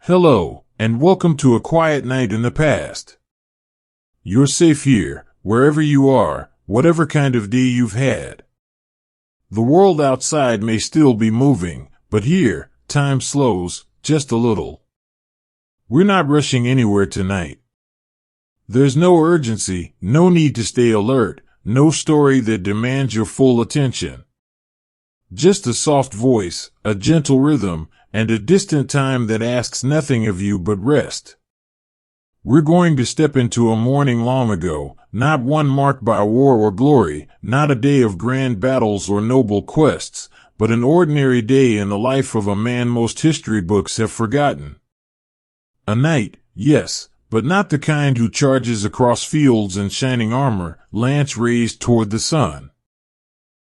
Hello, and welcome to a quiet night in the past. You're safe here, wherever you are, whatever kind of day you've had. The world outside may still be moving, but here, time slows, just a little. We're not rushing anywhere tonight. There's no urgency, no need to stay alert, no story that demands your full attention. Just a soft voice, a gentle rhythm, and a distant time that asks nothing of you but rest. We're going to step into a morning long ago, not one marked by war or glory, not a day of grand battles or noble quests, but an ordinary day in the life of a man most history books have forgotten. A knight, yes, but not the kind who charges across fields in shining armor, lance raised toward the sun.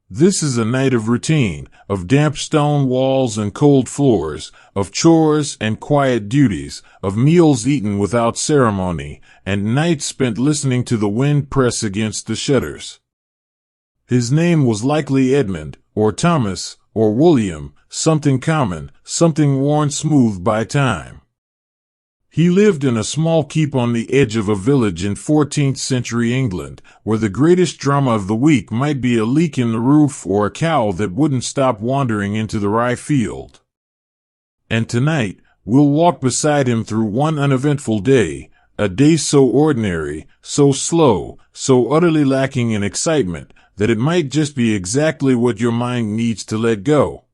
This is a night of routine, of damp stone walls and cold floors, of chores and quiet duties, of meals eaten without ceremony, and nights spent listening to the wind press against the shutters. His name was likely Edmund, or Thomas, or William, something common, something worn smooth by time. He lived in a small keep on the edge of a village in 14th century England, where the greatest drama of the week might be a leak in the roof or a cow that wouldn't stop wandering into the rye field. And tonight, we'll walk beside him through one uneventful day, a day so ordinary, so slow, so utterly lacking in excitement, that it might just be exactly what your mind needs to let go.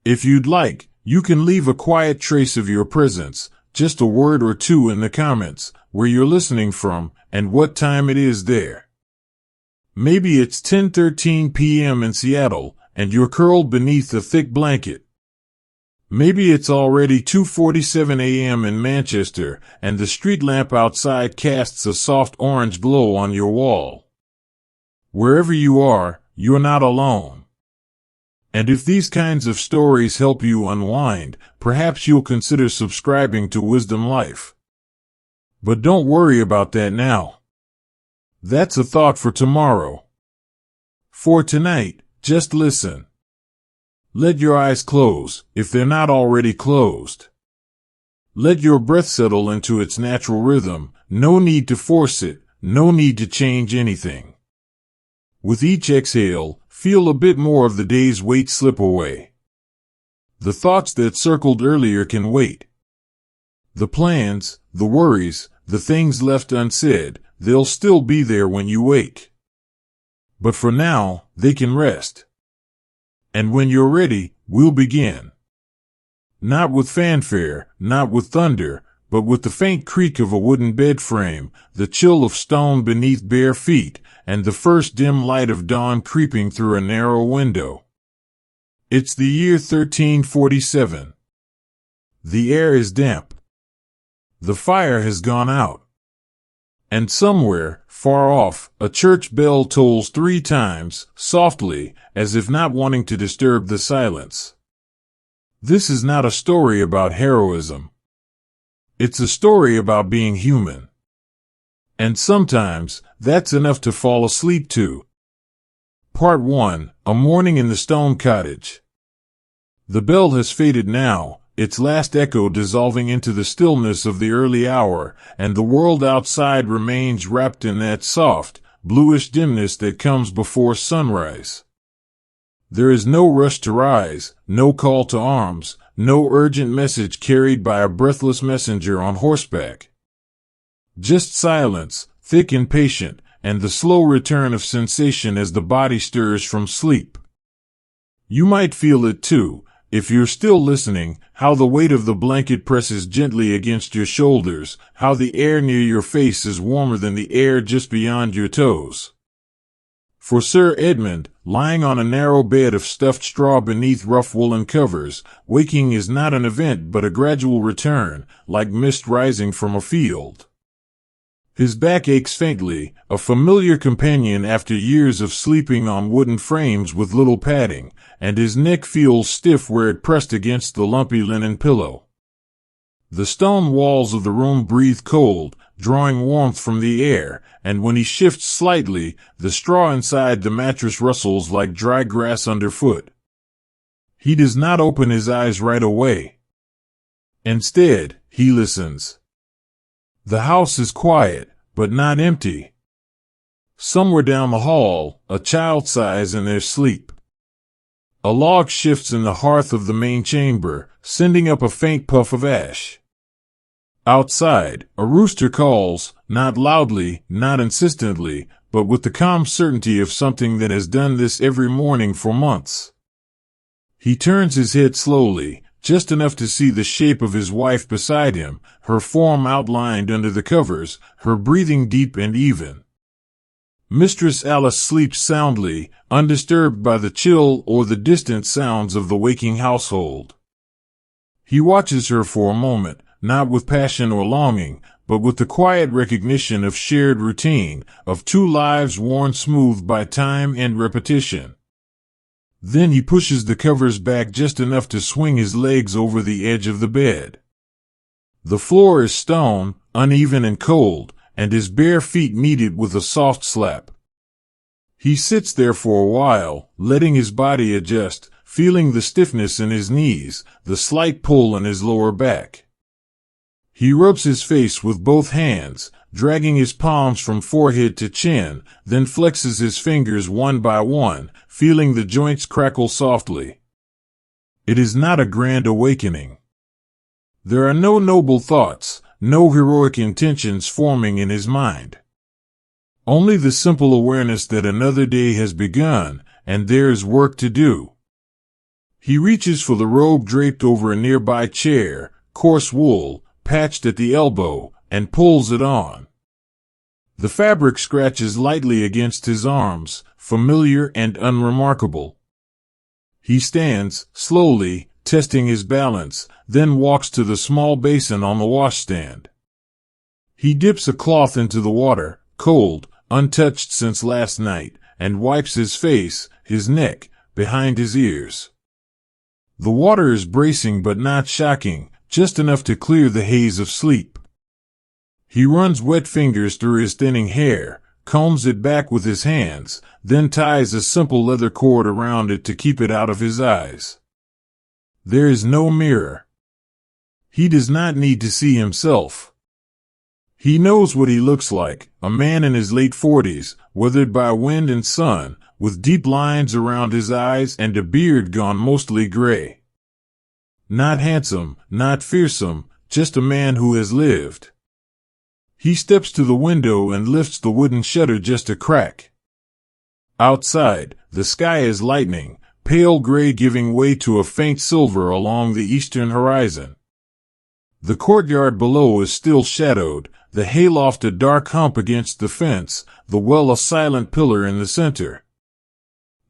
If you'd like, you can leave a quiet trace of your presence, just a word or two in the comments, where you're listening from, and what time it is there. Maybe it's 10:13 p.m. in Seattle, and you're curled beneath a thick blanket. Maybe it's already 2:47 a.m. in Manchester, and the street lamp outside casts a soft orange glow on your wall. Wherever you are, you're not alone. And if these kinds of stories help you unwind, perhaps you'll consider subscribing to Wisdom Life. But don't worry about that now. That's a thought for tomorrow. For tonight, just listen. Let your eyes close, if they're not already closed. Let your breath settle into its natural rhythm, no need to force it, no need to change anything. With each exhale, feel a bit more of the day's weight slip away. The thoughts that circled earlier can wait. The plans, the worries, the things left unsaid, they'll still be there when you wake. But for now, they can rest. And when you're ready, we'll begin. Not with fanfare, not with thunder, but with the faint creak of a wooden bed frame, the chill of stone beneath bare feet, and the first dim light of dawn creeping through a narrow window. It's the year 1347. The air is damp. The fire has gone out. And somewhere, far off, a church bell tolls 3 times, softly, as if not wanting to disturb the silence. This is not a story about heroism. It's a story about being human. And sometimes, that's enough to fall asleep to. Part 1, A Morning in the Stone Cottage. The bell has faded now, its last echo dissolving into the stillness of the early hour, and the world outside remains wrapped in that soft, bluish dimness that comes before sunrise. There is no rush to rise, no call to arms, no urgent message carried by a breathless messenger on horseback. Just silence, thick and patient, and the slow return of sensation as the body stirs from sleep. You might feel it too, if you're still listening, how the weight of the blanket presses gently against your shoulders, how the air near your face is warmer than the air just beyond your toes. For Sir Edmund, lying on a narrow bed of stuffed straw beneath rough woolen covers, waking is not an event but a gradual return, like mist rising from a field. His back aches faintly, a familiar companion after years of sleeping on wooden frames with little padding, and his neck feels stiff where it pressed against the lumpy linen pillow. The stone walls of the room breathe cold, drawing warmth from the air, and when he shifts slightly, the straw inside the mattress rustles like dry grass underfoot. He does not open his eyes right away. Instead, he listens. The house is quiet, but not empty. Somewhere down the hall, a child sighs in their sleep. A log shifts in the hearth of the main chamber, sending up a faint puff of ash. Outside, a rooster calls, not loudly, not insistently, but with the calm certainty of something that has done this every morning for months. He turns his head slowly, just enough to see the shape of his wife beside him, her form outlined under the covers, her breathing deep and even. Mistress Alice sleeps soundly, undisturbed by the chill or the distant sounds of the waking household. He watches her for a moment, not with passion or longing, but with the quiet recognition of shared routine, of two lives worn smooth by time and repetition. Then he pushes the covers back just enough to swing his legs over the edge of the bed. The floor is stone, uneven and cold, and his bare feet meet it with a soft slap. He sits there for a while, letting his body adjust, feeling the stiffness in his knees, the slight pull in his lower back. He rubs his face with both hands, dragging his palms from forehead to chin, then flexes his fingers one by one, feeling the joints crackle softly. It is not a grand awakening. There are no noble thoughts, no heroic intentions forming in his mind. Only the simple awareness that another day has begun, and there is work to do. He reaches for the robe draped over a nearby chair, coarse wool, patched at the elbow, and pulls it on. The fabric scratches lightly against his arms, familiar and unremarkable. He stands, slowly, testing his balance, then walks to the small basin on the washstand. He dips a cloth into the water, cold, untouched since last night, and wipes his face, his neck, behind his ears. The water is bracing but not shocking, just enough to clear the haze of sleep. He runs wet fingers through his thinning hair, combs it back with his hands, then ties a simple leather cord around it to keep it out of his eyes. There is no mirror. He does not need to see himself. He knows what he looks like, a man in his late 40s, weathered by wind and sun, with deep lines around his eyes and a beard gone mostly gray. Not handsome, not fearsome, just a man who has lived. He steps to the window and lifts the wooden shutter just a crack. Outside, the sky is lightening, pale gray giving way to a faint silver along the eastern horizon. The courtyard below is still shadowed, the hayloft a dark hump against the fence, the well a silent pillar in the center.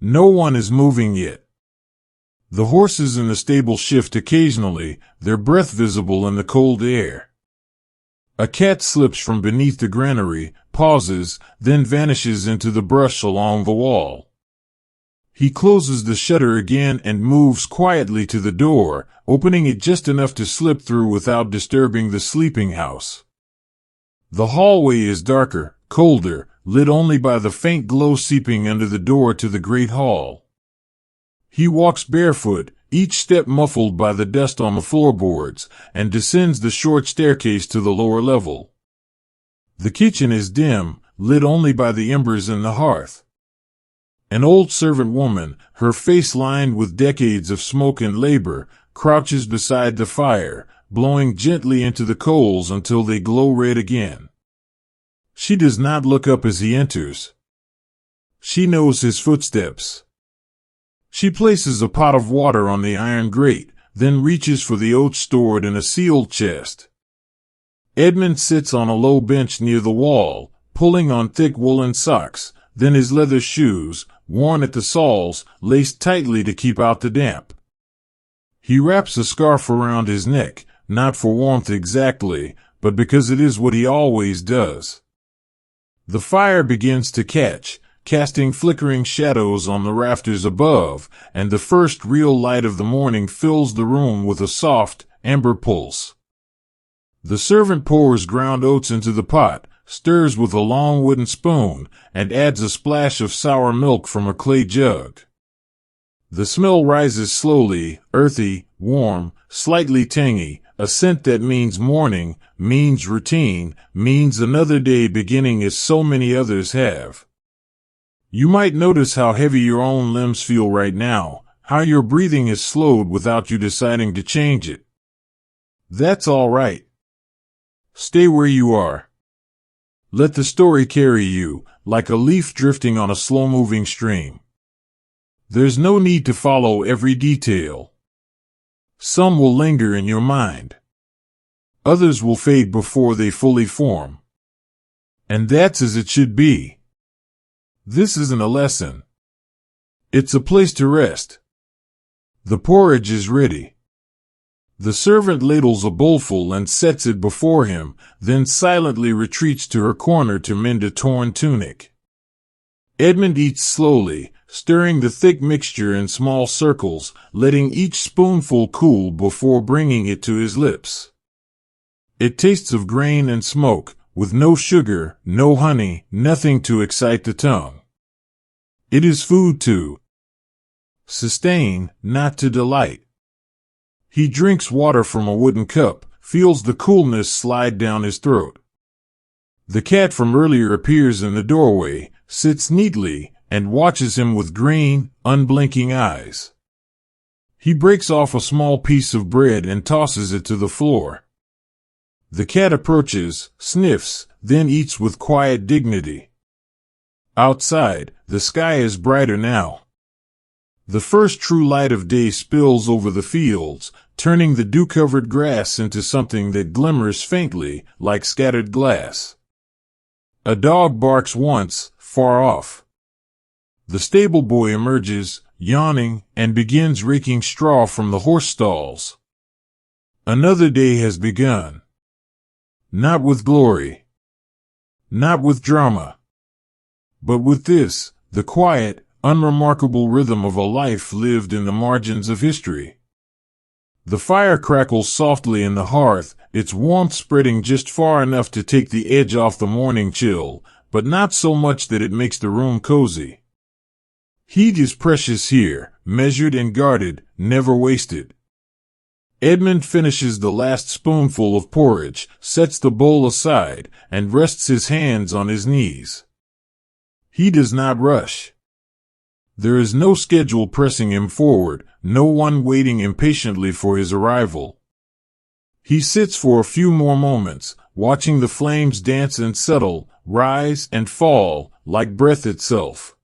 No one is moving yet. The horses in the stable shift occasionally, their breath visible in the cold air. A cat slips from beneath the granary, pauses, then vanishes into the brush along the wall. He closes the shutter again and moves quietly to the door, opening it just enough to slip through without disturbing the sleeping house. The hallway is darker, colder, lit only by the faint glow seeping under the door to the great hall. He walks barefoot, each step muffled by the dust on the floorboards, and descends the short staircase to the lower level. The kitchen is dim, lit only by the embers in the hearth. An old servant woman, her face lined with decades of smoke and labor, crouches beside the fire, blowing gently into the coals until they glow red again. She does not look up as he enters. She knows his footsteps. She places a pot of water on the iron grate, then reaches for the oats stored in a sealed chest. Edmund sits on a low bench near the wall, pulling on thick woolen socks, then his leather shoes, worn at the soles, laced tightly to keep out the damp. He wraps a scarf around his neck, not for warmth exactly, but because it is what he always does. The fire begins to catch, casting flickering shadows on the rafters above, and the first real light of the morning fills the room with a soft, amber pulse. The servant pours ground oats into the pot, stirs with a long wooden spoon, and adds a splash of sour milk from a clay jug. The smell rises slowly, earthy, warm, slightly tangy, a scent that means morning, means routine, means another day beginning as so many others have. You might notice how heavy your own limbs feel right now, how your breathing is slowed without you deciding to change it. That's all right. Stay where you are. Let the story carry you, like a leaf drifting on a slow-moving stream. There's no need to follow every detail. Some will linger in your mind. Others will fade before they fully form. And that's as it should be. This isn't a lesson. It's a place to rest. The porridge is ready. The servant ladles a bowlful and sets it before him, then silently retreats to her corner to mend a torn tunic. Edmund eats slowly, stirring the thick mixture in small circles, letting each spoonful cool before bringing it to his lips. It tastes of grain and smoke, with no sugar, no honey, nothing to excite the tongue. It is food to sustain, not to delight. He drinks water from a wooden cup, feels the coolness slide down his throat. The cat from earlier appears in the doorway, sits neatly, and watches him with green, unblinking eyes. He breaks off a small piece of bread and tosses it to the floor. The cat approaches, sniffs, then eats with quiet dignity. Outside, the sky is brighter now. The first true light of day spills over the fields, turning the dew-covered grass into something that glimmers faintly, like scattered glass. A dog barks once, far off. The stable boy emerges, yawning, and begins raking straw from the horse stalls. Another day has begun. Not with glory. Not with drama. But with this, the quiet, unremarkable rhythm of a life lived in the margins of history. The fire crackles softly in the hearth, its warmth spreading just far enough to take the edge off the morning chill, but not so much that it makes the room cozy. Heat is precious here, measured and guarded, never wasted. Edmund finishes the last spoonful of porridge, sets the bowl aside, and rests his hands on his knees. He does not rush. There is no schedule pressing him forward, no one waiting impatiently for his arrival. He sits for a few more moments, watching the flames dance and settle, rise and fall, like breath itself.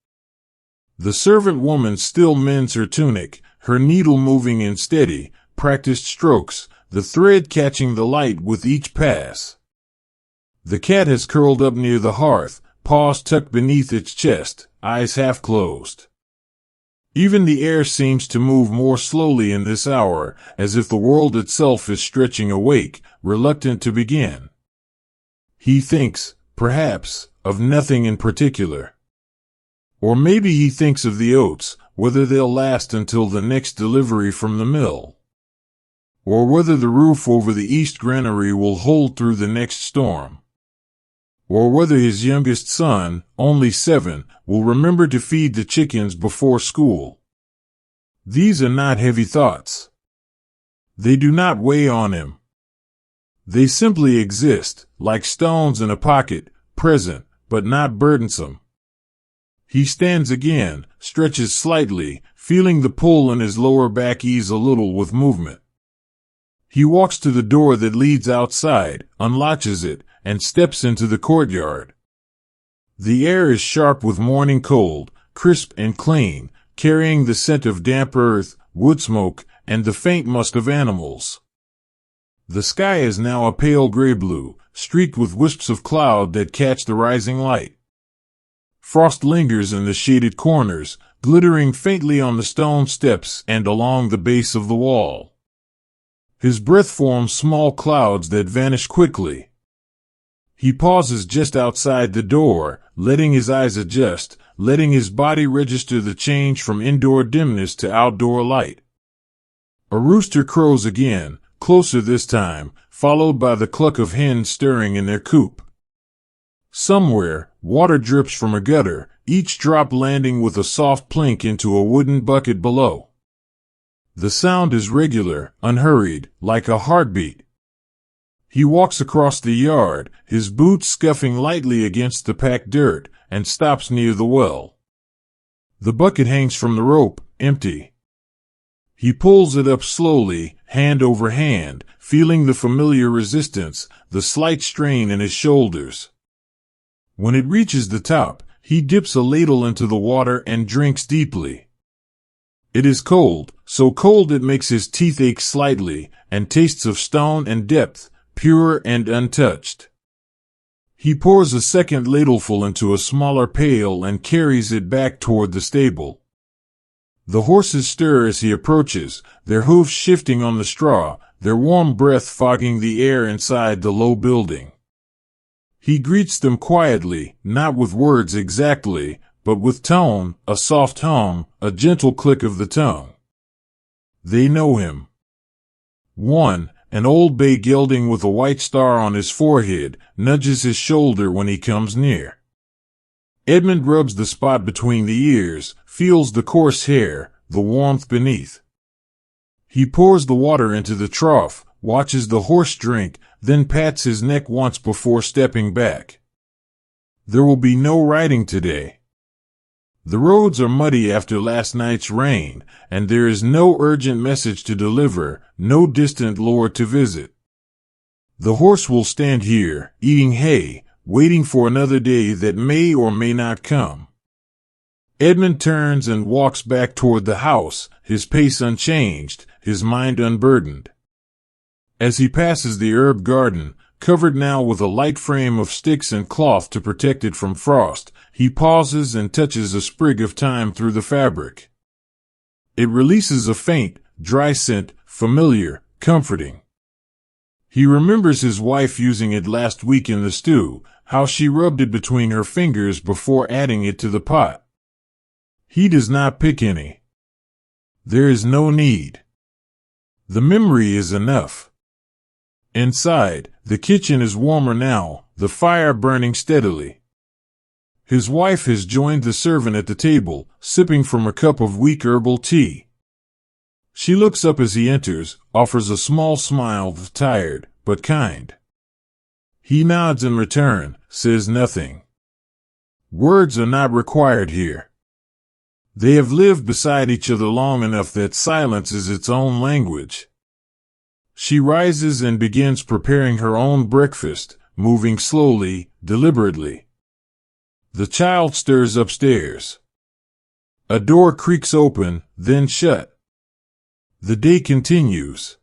The servant woman still mends her tunic, her needle moving in steady, practiced strokes, the thread catching the light with each pass. The cat has curled up near the hearth, paws tucked beneath its chest, eyes half closed. Even the air seems to move more slowly in this hour, as if the world itself is stretching awake, reluctant to begin. He thinks, perhaps, of nothing in particular. Or maybe he thinks of the oats, whether they'll last until the next delivery from the mill. Or whether the roof over the east granary will hold through the next storm. Or whether his youngest son, only 7, will remember to feed the chickens before school. These are not heavy thoughts. They do not weigh on him. They simply exist, like stones in a pocket, present, but not burdensome. He stands again, stretches slightly, feeling the pull in his lower back ease a little with movement. He walks to the door that leads outside, unlatches it, and steps into the courtyard. The air is sharp with morning cold, crisp and clean, carrying the scent of damp earth, wood smoke, and the faint musk of animals. The sky is now a pale gray-blue, streaked with wisps of cloud that catch the rising light. Frost lingers in the shaded corners, glittering faintly on the stone steps and along the base of the wall. His breath forms small clouds that vanish quickly. He pauses just outside the door, letting his eyes adjust, letting his body register the change from indoor dimness to outdoor light. A rooster crows again, closer this time, followed by the cluck of hens stirring in their coop. Somewhere, water drips from a gutter, each drop landing with a soft plink into a wooden bucket below. The sound is regular, unhurried, like a heartbeat. He walks across the yard, his boots scuffing lightly against the packed dirt, and stops near the well. The bucket hangs from the rope, empty. He pulls it up slowly, hand over hand, feeling the familiar resistance, the slight strain in his shoulders. When it reaches the top, he dips a ladle into the water and drinks deeply. It is cold, so cold it makes his teeth ache slightly, and tastes of stone and depth, pure and untouched. He pours a second ladleful into a smaller pail and carries it back toward the stable. The horses stir as he approaches, their hooves shifting on the straw, their warm breath fogging the air inside the low building. He greets them quietly, not with words exactly, but with tone, a soft hum, a gentle click of the tongue. They know him. One, an old bay gelding with a white star on his forehead, nudges his shoulder when he comes near. Edmund rubs the spot between the ears, feels the coarse hair, the warmth beneath. He pours the water into the trough, watches the horse drink, then pats his neck once before stepping back. There will be no riding today. The roads are muddy after last night's rain, and there is no urgent message to deliver, no distant lord to visit. The horse will stand here, eating hay, waiting for another day that may or may not come. Edmund turns and walks back toward the house, his pace unchanged, his mind unburdened. As he passes the herb garden, covered now with a light frame of sticks and cloth to protect it from frost, he pauses and touches a sprig of thyme through the fabric. It releases a faint, dry scent, familiar, comforting. He remembers his wife using it last week in the stew, how she rubbed it between her fingers before adding it to the pot. He does not pick any. There is no need. The memory is enough. Inside, the kitchen is warmer now, the fire burning steadily. His wife has joined the servant at the table, sipping from a cup of weak herbal tea. She looks up as he enters, offers a small smile, tired, but kind. He nods in return, says nothing. Words are not required here. They have lived beside each other long enough that silence is its own language. She rises and begins preparing her own breakfast, moving slowly, deliberately. The child stirs upstairs. A door creaks open, then shut. The day continues.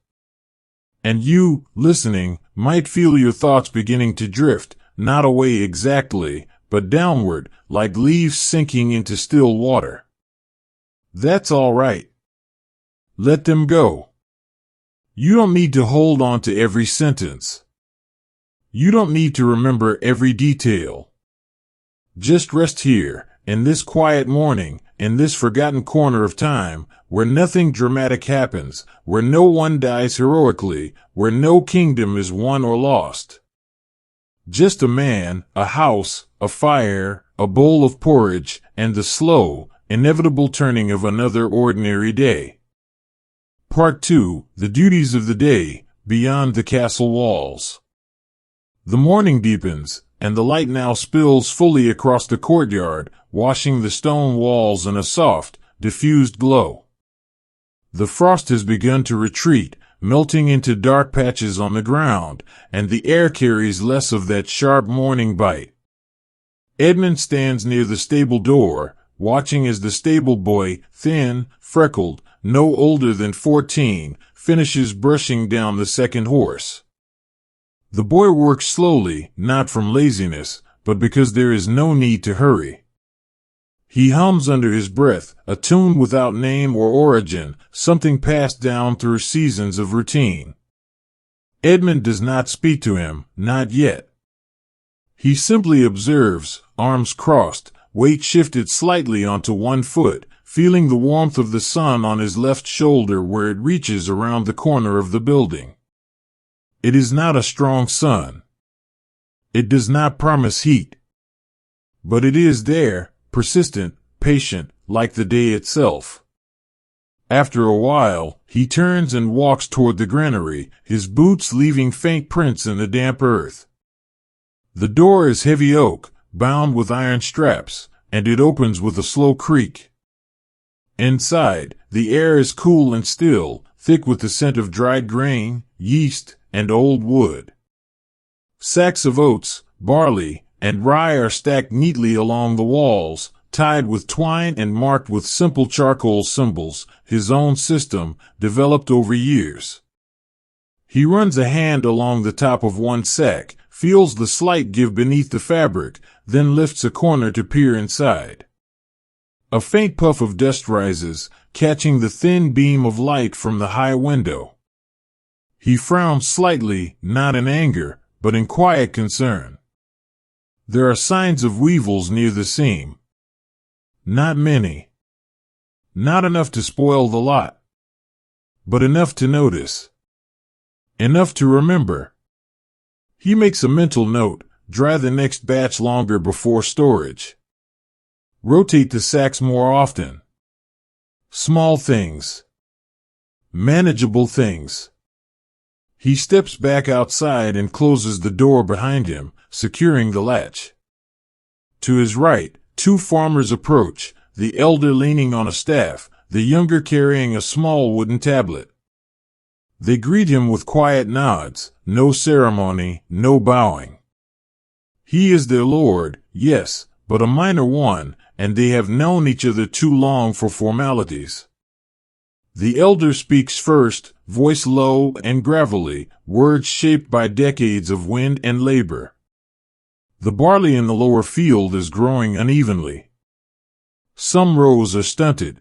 And you, listening, might feel your thoughts beginning to drift, not away exactly, but downward, like leaves sinking into still water. That's all right. Let them go. You don't need to hold on to every sentence. You don't need to remember every detail. Just rest here, in this quiet morning, in this forgotten corner of time, where nothing dramatic happens, where no one dies heroically, where no kingdom is won or lost. Just a man, a house, a fire, a bowl of porridge, and the slow, inevitable turning of another ordinary day. Part 2, The Duties of the Day, Beyond the Castle Walls. The morning deepens, and the light now spills fully across the courtyard, washing the stone walls in a soft, diffused glow. The frost has begun to retreat, melting into dark patches on the ground, and the air carries less of that sharp morning bite. Edmund stands near the stable door, watching as the stable boy, thin, freckled, no older than 14, finishes brushing down the second horse. The boy works slowly, not from laziness, but because there is no need to hurry. He hums under his breath, a tune without name or origin, something passed down through seasons of routine. Edmund does not speak to him, not yet. He simply observes, arms crossed, weight shifted slightly onto one foot, feeling the warmth of the sun on his left shoulder where it reaches around the corner of the building. It is not a strong sun. It does not promise heat. But it is there, persistent, patient, like the day itself. After a while, he turns and walks toward the granary, his boots leaving faint prints in the damp earth. The door is heavy oak, bound with iron straps, and it opens with a slow creak. Inside, the air is cool and still, thick with the scent of dried grain, yeast, and old wood. Sacks of oats, barley, and rye are stacked neatly along the walls, tied with twine and marked with simple charcoal symbols, his own system, developed over years. He runs a hand along the top of one sack, feels the slight give beneath the fabric, then lifts a corner to peer inside. A faint puff of dust rises, catching the thin beam of light from the high window. He frowns slightly, not in anger, but in quiet concern. There are signs of weevils near the seam. Not many. Not enough to spoil the lot. But enough to notice. Enough to remember. He makes a mental note, dry the next batch longer before storage. Rotate the sacks more often. Small things. Manageable things. He steps back outside and closes the door behind him, securing the latch. To his right, two farmers approach, the elder leaning on a staff, the younger carrying a small wooden tablet. They greet him with quiet nods, no ceremony, no bowing. He is their lord, yes, but a minor one, and they have known each other too long for formalities. The elder speaks first, voice low and gravelly, words shaped by decades of wind and labor. The barley in the lower field is growing unevenly. Some rows are stunted.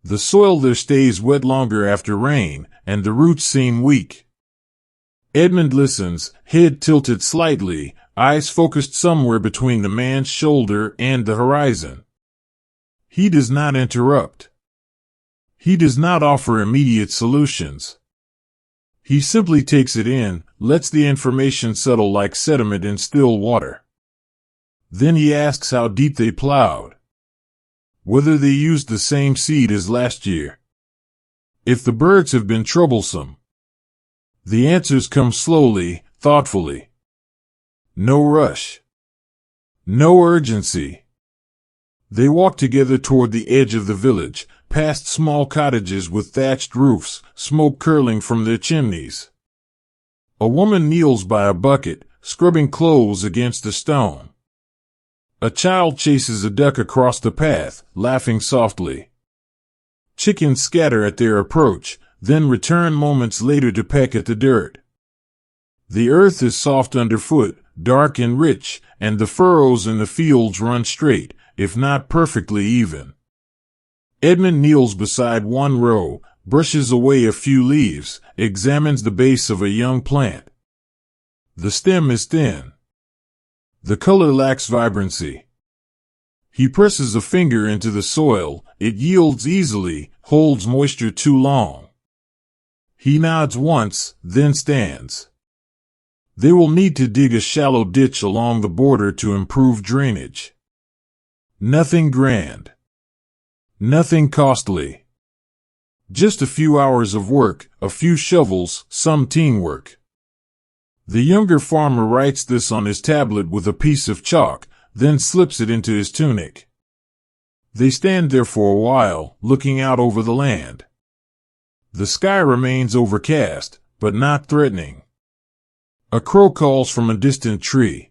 The soil there stays wet longer after rain, and the roots seem weak. Edmund listens, head tilted slightly, eyes focused somewhere between the man's shoulder and the horizon. He does not interrupt. He does not offer immediate solutions. He simply takes it in, lets the information settle like sediment in still water. Then he asks how deep they plowed. Whether they used the same seed as last year. If the birds have been troublesome. The answers come slowly, thoughtfully. No rush. No urgency. They walk together toward the edge of the village, past small cottages with thatched roofs, smoke curling from their chimneys. A woman kneels by a bucket, scrubbing clothes against a stone. A child chases a duck across the path, laughing softly. Chickens scatter at their approach, then return moments later to peck at the dirt. The earth is soft underfoot, dark and rich, and the furrows in the fields run straight, if not perfectly even. Edmund kneels beside one row, brushes away a few leaves, examines the base of a young plant. The stem is thin. The color lacks vibrancy. He presses a finger into the soil, it yields easily, holds moisture too long. He nods once, then stands. They will need to dig a shallow ditch along the border to improve drainage. Nothing grand. Nothing costly. Just a few hours of work, a few shovels, some teamwork. The younger farmer writes this on his tablet with a piece of chalk, then slips it into his tunic. They stand there for a while, looking out over the land. The sky remains overcast, but not threatening. A crow calls from a distant tree.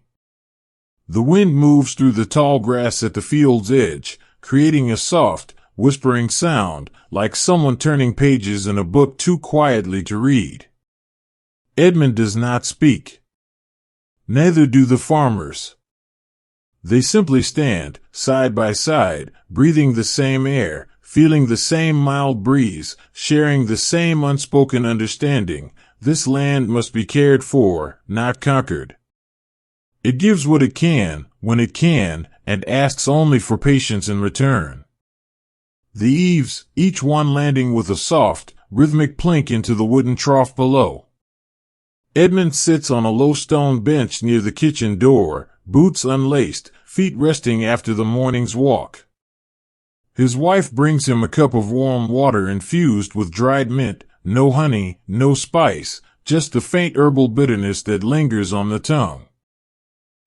The wind moves through the tall grass at the field's edge, creating a soft, whispering sound, like someone turning pages in a book too quietly to read. Edmund does not speak. Neither do the farmers. They simply stand, side by side, breathing the same air, feeling the same mild breeze, sharing the same unspoken understanding. This land must be cared for, not conquered. It gives what it can, when it can, and asks only for patience in return. The eaves, each one landing with a soft, rhythmic plink into the wooden trough below. Edmund sits on a low stone bench near the kitchen door, boots unlaced, feet resting after the morning's walk. His wife brings him a cup of warm water infused with dried mint, no honey, no spice, just the faint herbal bitterness that lingers on the tongue.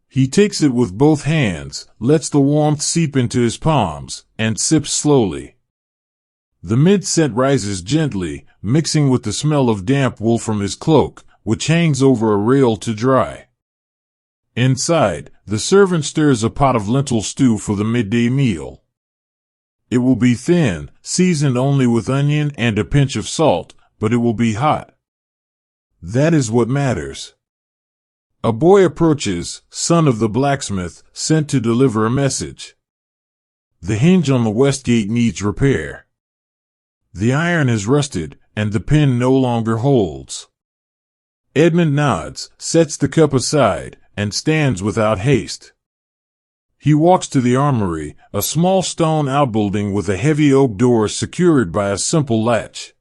He takes it with both hands, lets the warmth seep into his palms, and sips slowly. The mint scent rises gently, mixing with the smell of damp wool from his cloak, which hangs over a rail to dry. Inside, the servant stirs a pot of lentil stew for the midday meal. It will be thin, seasoned only with onion and a pinch of salt, but it will be hot. That is what matters. A boy approaches, son of the blacksmith, sent to deliver a message. The hinge on the west gate needs repair. The iron is rusted, and the pin no longer holds. Edmund nods, sets the cup aside, and stands without haste. He walks to the armory, a small stone outbuilding with a heavy oak door secured by a simple latch.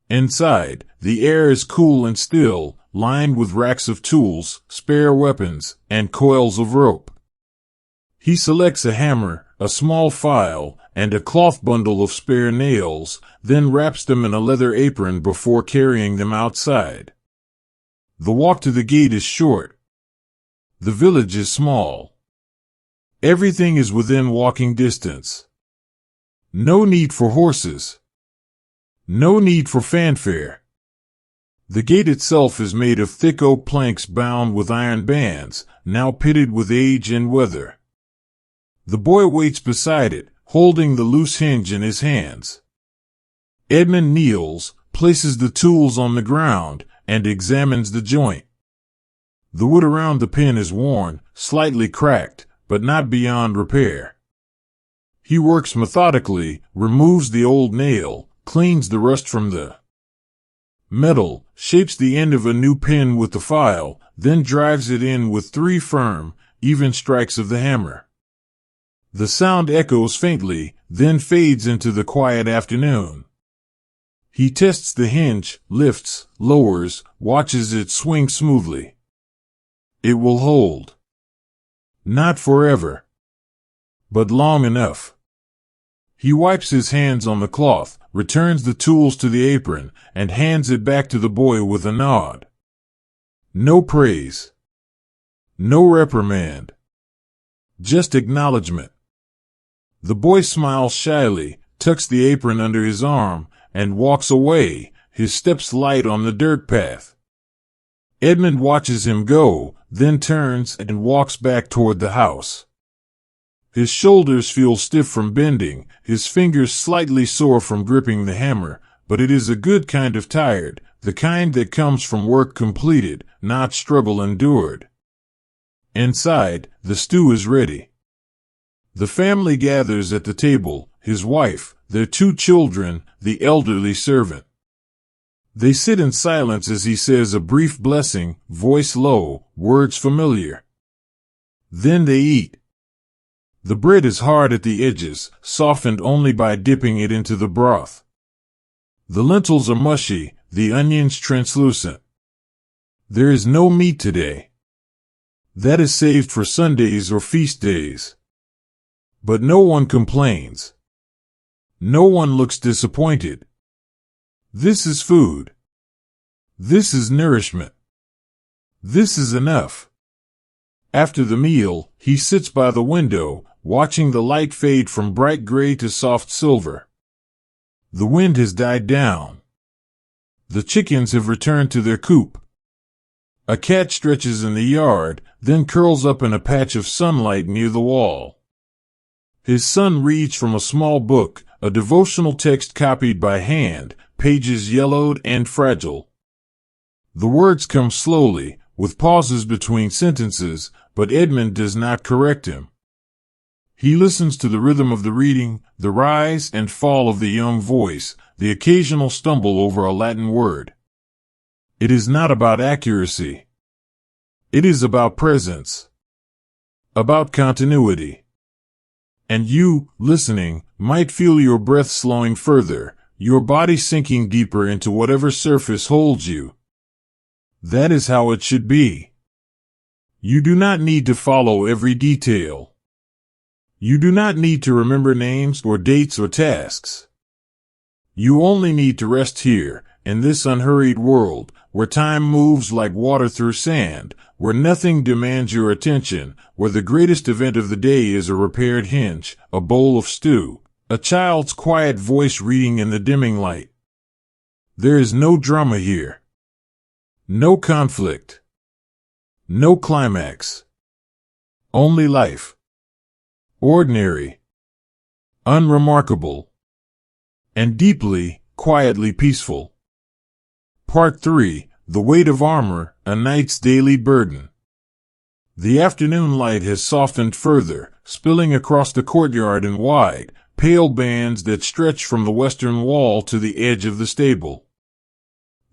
Inside, the air is cool and still, lined with racks of tools, spare weapons, and coils of rope. He selects a hammer, a small file, and a cloth bundle of spare nails, then wraps them in a leather apron before carrying them outside. The walk to the gate is short. The village is small. Everything is within walking distance. No need for horses. No need for fanfare. The gate itself is made of thick oak planks bound with iron bands, now pitted with age and weather. The boy waits beside it, holding the loose hinge in his hands. Edmund kneels, places the tools on the ground, and examines the joint. The wood around the pin is worn, slightly cracked, but not beyond repair. He works methodically, removes the old nail, cleans the rust from the metal, shapes the end of a new pin with the file, then drives it in with 3 firm, even strikes of the hammer. The sound echoes faintly, then fades into the quiet afternoon. He tests the hinge, lifts, lowers, watches it swing smoothly. It will hold. Not forever, but long enough. He wipes his hands on the cloth, returns the tools to the apron, and hands it back to the boy with a nod. No praise. No reprimand. Just acknowledgement. The boy smiles shyly, tucks the apron under his arm, and walks away, his steps light on the dirt path. Edmund watches him go, then turns and walks back toward the house. His shoulders feel stiff from bending, his fingers slightly sore from gripping the hammer, but it is a good kind of tired, the kind that comes from work completed, not struggle endured. Inside, the stew is ready. The family gathers at the table, his wife, their 2 children, the elderly servant. They sit in silence as he says a brief blessing, voice low, words familiar. Then they eat. The bread is hard at the edges, softened only by dipping it into the broth. The lentils are mushy, the onions translucent. There is no meat today. That is saved for Sundays or feast days. But no one complains. No one looks disappointed. This is food. This is nourishment. This is enough. After the meal, he sits by the window, watching the light fade from bright gray to soft silver. The wind has died down. The chickens have returned to their coop. A cat stretches in the yard, then curls up in a patch of sunlight near the wall. His son reads from a small book, a devotional text copied by hand, pages yellowed and fragile. The words come slowly, with pauses between sentences, but Edmund does not correct him. He listens to the rhythm of the reading, the rise and fall of the young voice, the occasional stumble over a Latin word. It is not about accuracy. It is about presence. About continuity. And you, listening, might feel your breath slowing further, your body sinking deeper into whatever surface holds you. That is how it should be. You do not need to follow every detail. You do not need to remember names or dates or tasks. You only need to rest here, in this unhurried world, where time moves like water through sand, where nothing demands your attention, where the greatest event of the day is a repaired hinge, a bowl of stew, a child's quiet voice reading in the dimming light. There is no drama here. No conflict. No climax. Only life. Ordinary. Unremarkable. And deeply, quietly peaceful. Part 3. The Weight of Armor, a Knight's Daily Burden. The afternoon light has softened further, spilling across the courtyard in wide, pale bands that stretch from the western wall to the edge of the stable.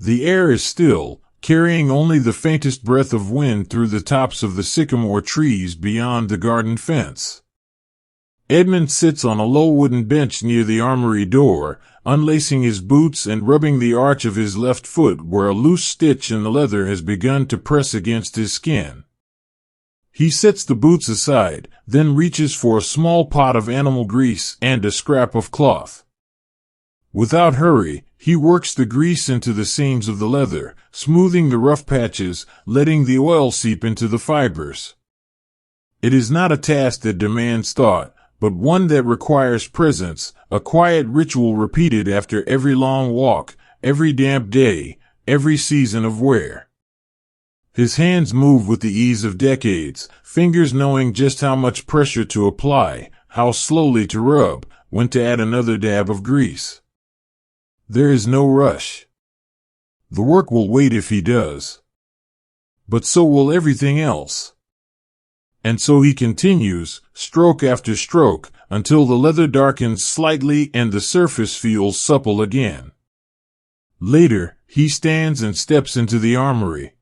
The air is still, carrying only the faintest breath of wind through the tops of the sycamore trees beyond the garden fence. Edmund sits on a low wooden bench near the armory door, unlacing his boots and rubbing the arch of his left foot where a loose stitch in the leather has begun to press against his skin. He sets the boots aside, then reaches for a small pot of animal grease and a scrap of cloth. Without hurry, he works the grease into the seams of the leather, smoothing the rough patches, letting the oil seep into the fibers. It is not a task that demands thought, but one that requires presence, a quiet ritual repeated after every long walk, every damp day, every season of wear. His hands move with the ease of decades, fingers knowing just how much pressure to apply, how slowly to rub, when to add another dab of grease. There is no rush. The work will wait if he does. But so will everything else. And so he continues, stroke after stroke, until the leather darkens slightly and the surface feels supple again. Later, he stands and steps into the armory.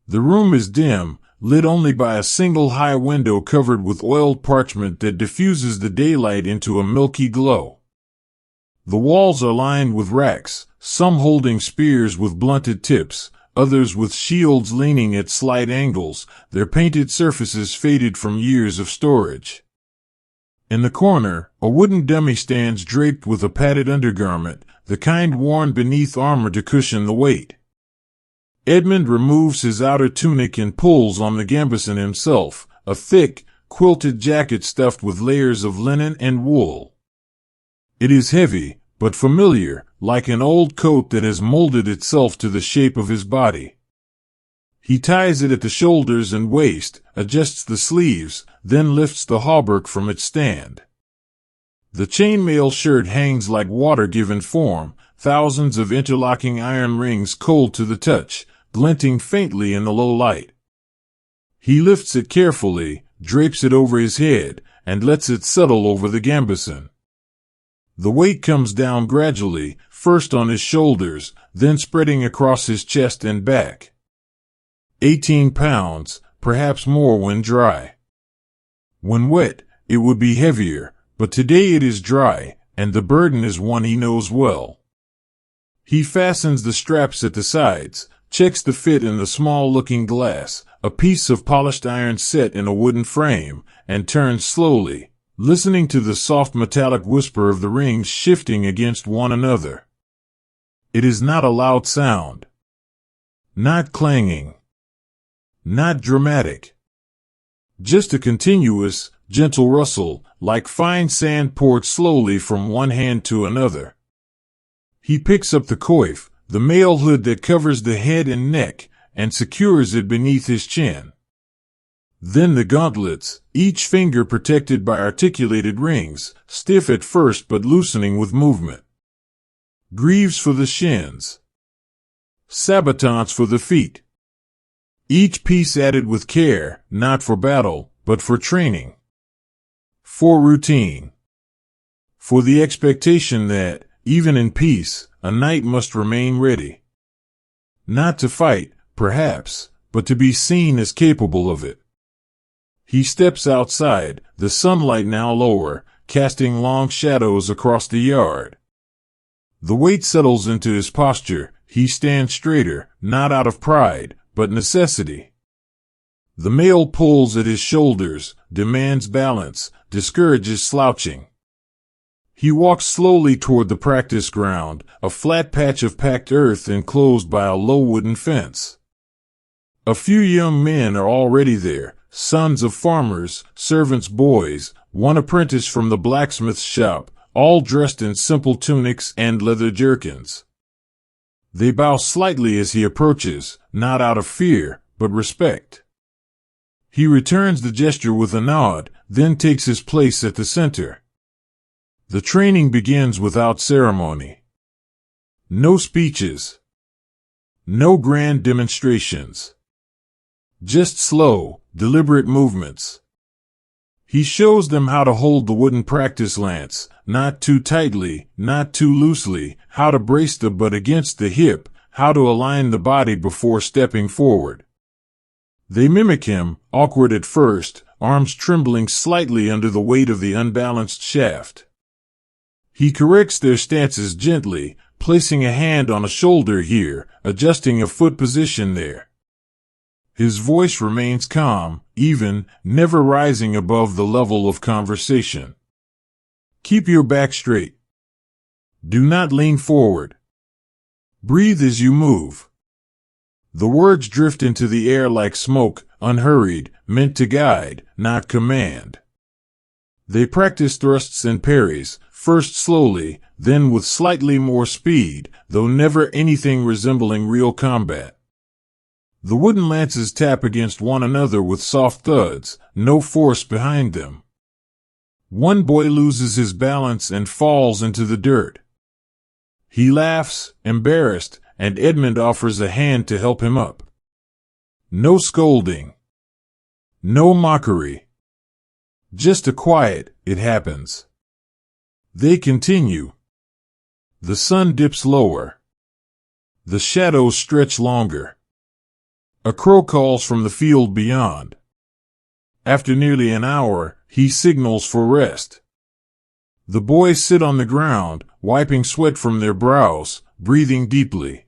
The room is dim, lit only by a single high window covered with oiled parchment that diffuses the daylight into a milky glow. The walls are lined with racks, some holding spears with blunted tips, others with shields leaning at slight angles, their painted surfaces faded from years of storage. In the corner, a wooden dummy stands draped with a padded undergarment, the kind worn beneath armor to cushion the weight. Edmund removes his outer tunic and pulls on the gambeson himself, a thick, quilted jacket stuffed with layers of linen and wool. It is heavy, but familiar, like an old coat that has molded itself to the shape of his body. He ties it at the shoulders and waist, adjusts the sleeves, then lifts the hauberk from its stand. The chainmail shirt hangs like water given form, thousands of interlocking iron rings cold to the touch, glinting faintly in the low light. He lifts it carefully, drapes it over his head, and lets it settle over the gambeson. The weight comes down gradually, first on his shoulders, then spreading across his chest and back. 18 pounds, perhaps more when dry. When wet, it would be heavier, but today it is dry, and the burden is one he knows well. He fastens the straps at the sides, checks the fit in the small looking glass, a piece of polished iron set in a wooden frame, and turns slowly, listening to the soft metallic whisper of the rings shifting against one another. It is not a loud sound. Not clanging. Not dramatic. Just a continuous, gentle rustle, like fine sand poured slowly from one hand to another. He picks up the coif, the mail hood that covers the head and neck, and secures it beneath his chin. Then the gauntlets, each finger protected by articulated rings, stiff at first but loosening with movement. Greaves for the shins. Sabatons for the feet. Each piece added with care, not for battle, but for training. For routine. For the expectation that, even in peace, a knight must remain ready. Not to fight, perhaps, but to be seen as capable of it. He steps outside, the sunlight now lower, casting long shadows across the yard. The weight settles into his posture, he stands straighter, not out of pride, but necessity. The mail pulls at his shoulders, demands balance, discourages slouching. He walks slowly toward the practice ground, a flat patch of packed earth enclosed by a low wooden fence. A few young men are already there, sons of farmers, servants' boys, one apprentice from the blacksmith's shop, all dressed in simple tunics and leather jerkins. They bow slightly as he approaches, not out of fear, but respect. He returns the gesture with a nod, then takes his place at the center. The training begins without ceremony. No speeches. No grand demonstrations. Just slow, deliberate movements. He shows them how to hold the wooden practice lance, not too tightly, not too loosely, how to brace the butt against the hip, how to align the body before stepping forward. They mimic him, awkward at first, arms trembling slightly under the weight of the unbalanced shaft. He corrects their stances gently, placing a hand on a shoulder here, adjusting a foot position there. His voice remains calm, even, never rising above the level of conversation. Keep your back straight. Do not lean forward. Breathe as you move. The words drift into the air like smoke, unhurried, meant to guide, not command. They practice thrusts and parries, first slowly, then with slightly more speed, though never anything resembling real combat. The wooden lances tap against one another with soft thuds, no force behind them. One boy loses his balance and falls into the dirt. He laughs, embarrassed, and Edmund offers a hand to help him up. No scolding. No mockery. Just a quiet, it happens. They continue. The sun dips lower. The shadows stretch longer. A crow calls from the field beyond. After nearly an hour, he signals for rest. The boys sit on the ground, wiping sweat from their brows, breathing deeply.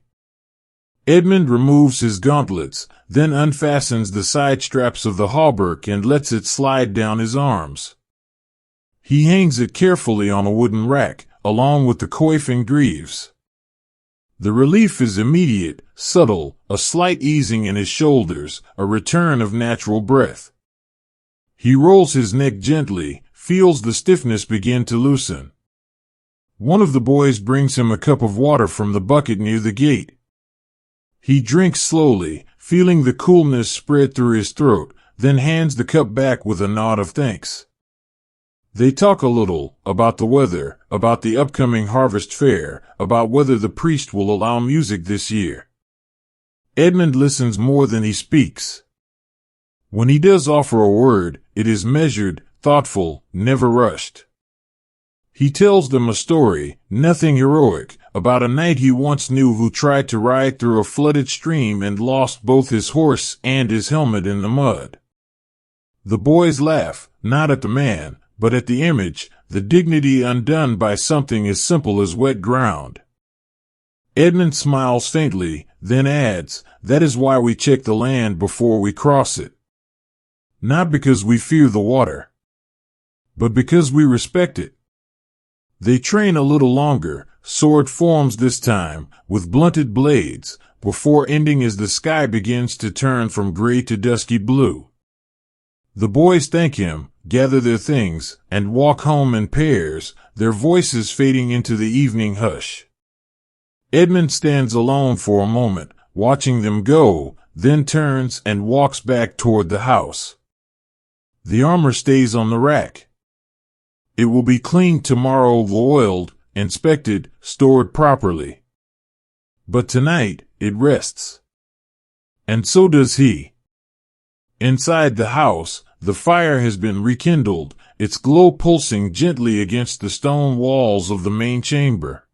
Edmund removes his gauntlets, then unfastens the side straps of the hauberk and lets it slide down his arms. He hangs it carefully on a wooden rack, along with the coif and greaves. The relief is immediate, subtle, a slight easing in his shoulders, a return of natural breath. He rolls his neck gently, feels the stiffness begin to loosen. One of the boys brings him a cup of water from the bucket near the gate. He drinks slowly, feeling the coolness spread through his throat, then hands the cup back with a nod of thanks. They talk a little, about the weather, about the upcoming harvest fair, about whether the priest will allow music this year. Edmund listens more than he speaks. When he does offer a word, it is measured, thoughtful, never rushed. He tells them a story, nothing heroic, about a knight he once knew who tried to ride through a flooded stream and lost both his horse and his helmet in the mud. The boys laugh, not at the man, but at the image, the dignity undone by something as simple as wet ground. Edmund smiles faintly, then adds, "That is why we check the land before we cross it. Not because we fear the water, but because we respect it." They train a little longer, sword forms this time, with blunted blades, before ending as the sky begins to turn from gray to dusky blue. The boys thank him, gather their things, and walk home in pairs, their voices fading into the evening hush. Edmund stands alone for a moment, watching them go, then turns and walks back toward the house. The armor stays on the rack. It will be cleaned tomorrow, oiled, inspected, stored properly. But tonight, it rests. And so does he. Inside the house, the fire has been rekindled, its glow pulsing gently against the stone walls of the main chamber.